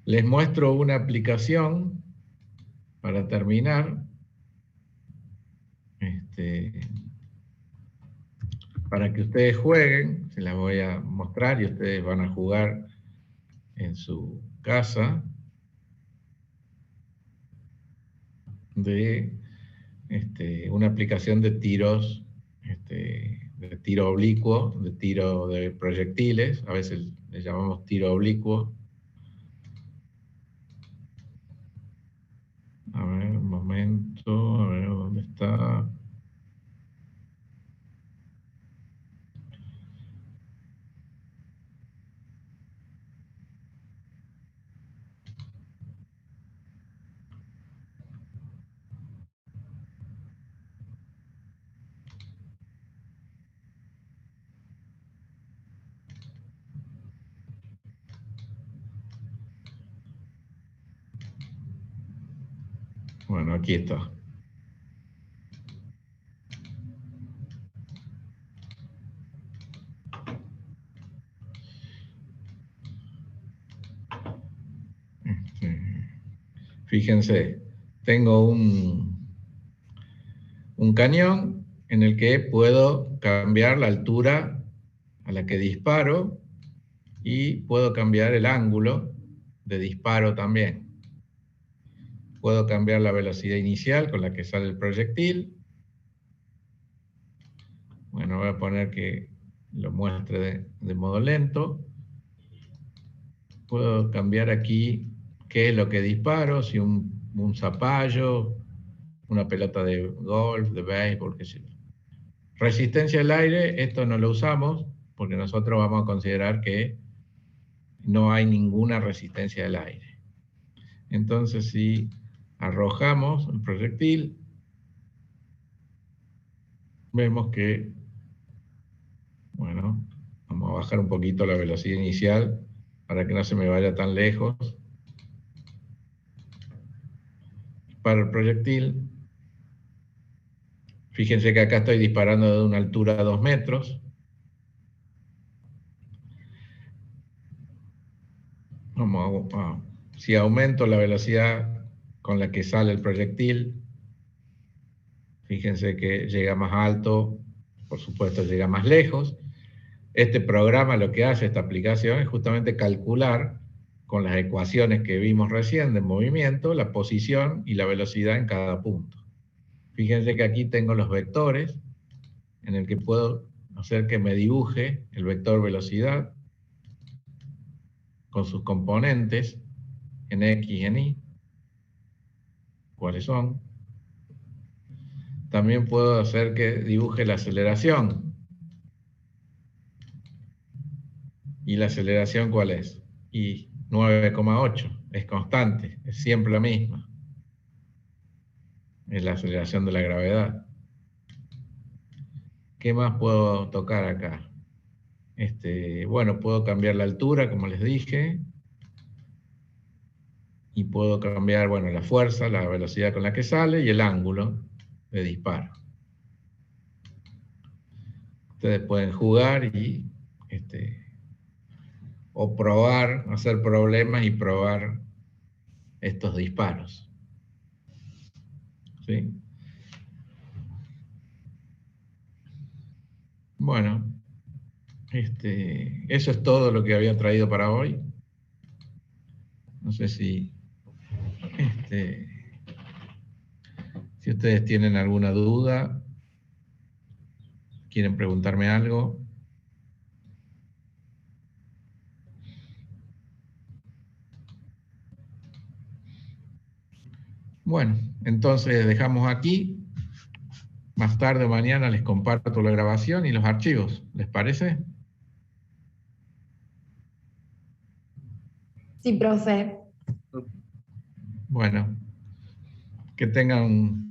Les muestro una aplicación para terminar. Para que ustedes jueguen, se las voy a mostrar y ustedes van a jugar en su casa de una aplicación de tiros, de tiro oblicuo, de tiro de proyectiles, a veces le llamamos tiro oblicuo. A ver, un momento, a ver dónde está. Bueno, aquí está. Fíjense, tengo un cañón en el que puedo cambiar la altura a la que disparo y puedo cambiar el ángulo de disparo también. Puedo cambiar la velocidad inicial con la que sale el proyectil. Bueno, voy a poner que lo muestre de modo lento. Puedo cambiar aquí qué es lo que disparo, si un zapallo, una pelota de golf, de béisbol, qué sé yo. Resistencia al aire, esto no lo usamos porque nosotros vamos a considerar que no hay ninguna resistencia al aire. Entonces, si arrojamos el proyectil, vemos que, bueno, vamos a bajar un poquito la velocidad inicial para que no se me vaya tan lejos. Para el proyectil, fíjense que acá estoy disparando de una altura de 2 metros. Si aumento la velocidad con la que sale el proyectil, fíjense que llega más alto, por supuesto llega más lejos. Este programa lo que hace, esta aplicación, es justamente calcular con las ecuaciones que vimos recién de movimiento, la posición y la velocidad en cada punto. Fíjense que aquí tengo los vectores, en el que puedo hacer que me dibuje el vector velocidad con sus componentes en X y en Y. ¿Cuáles son? También puedo hacer que dibuje la aceleración. ¿Y la aceleración cuál es? Y 9,8, es constante, es siempre la misma. Es la aceleración de la gravedad. ¿Qué más puedo tocar acá? Bueno, puedo cambiar la altura, como les dije. Y puedo cambiar, bueno, la fuerza, la velocidad con la que sale y el ángulo de disparo. Ustedes pueden jugar y o probar, hacer problemas y probar estos disparos. ¿Sí? Bueno, eso es todo lo que había traído para hoy. No sé si ustedes tienen alguna duda, quieren preguntarme algo. Bueno, entonces dejamos aquí. Más tarde o mañana les comparto la grabación y los archivos. ¿Les parece? Sí, profe. Bueno, que tengan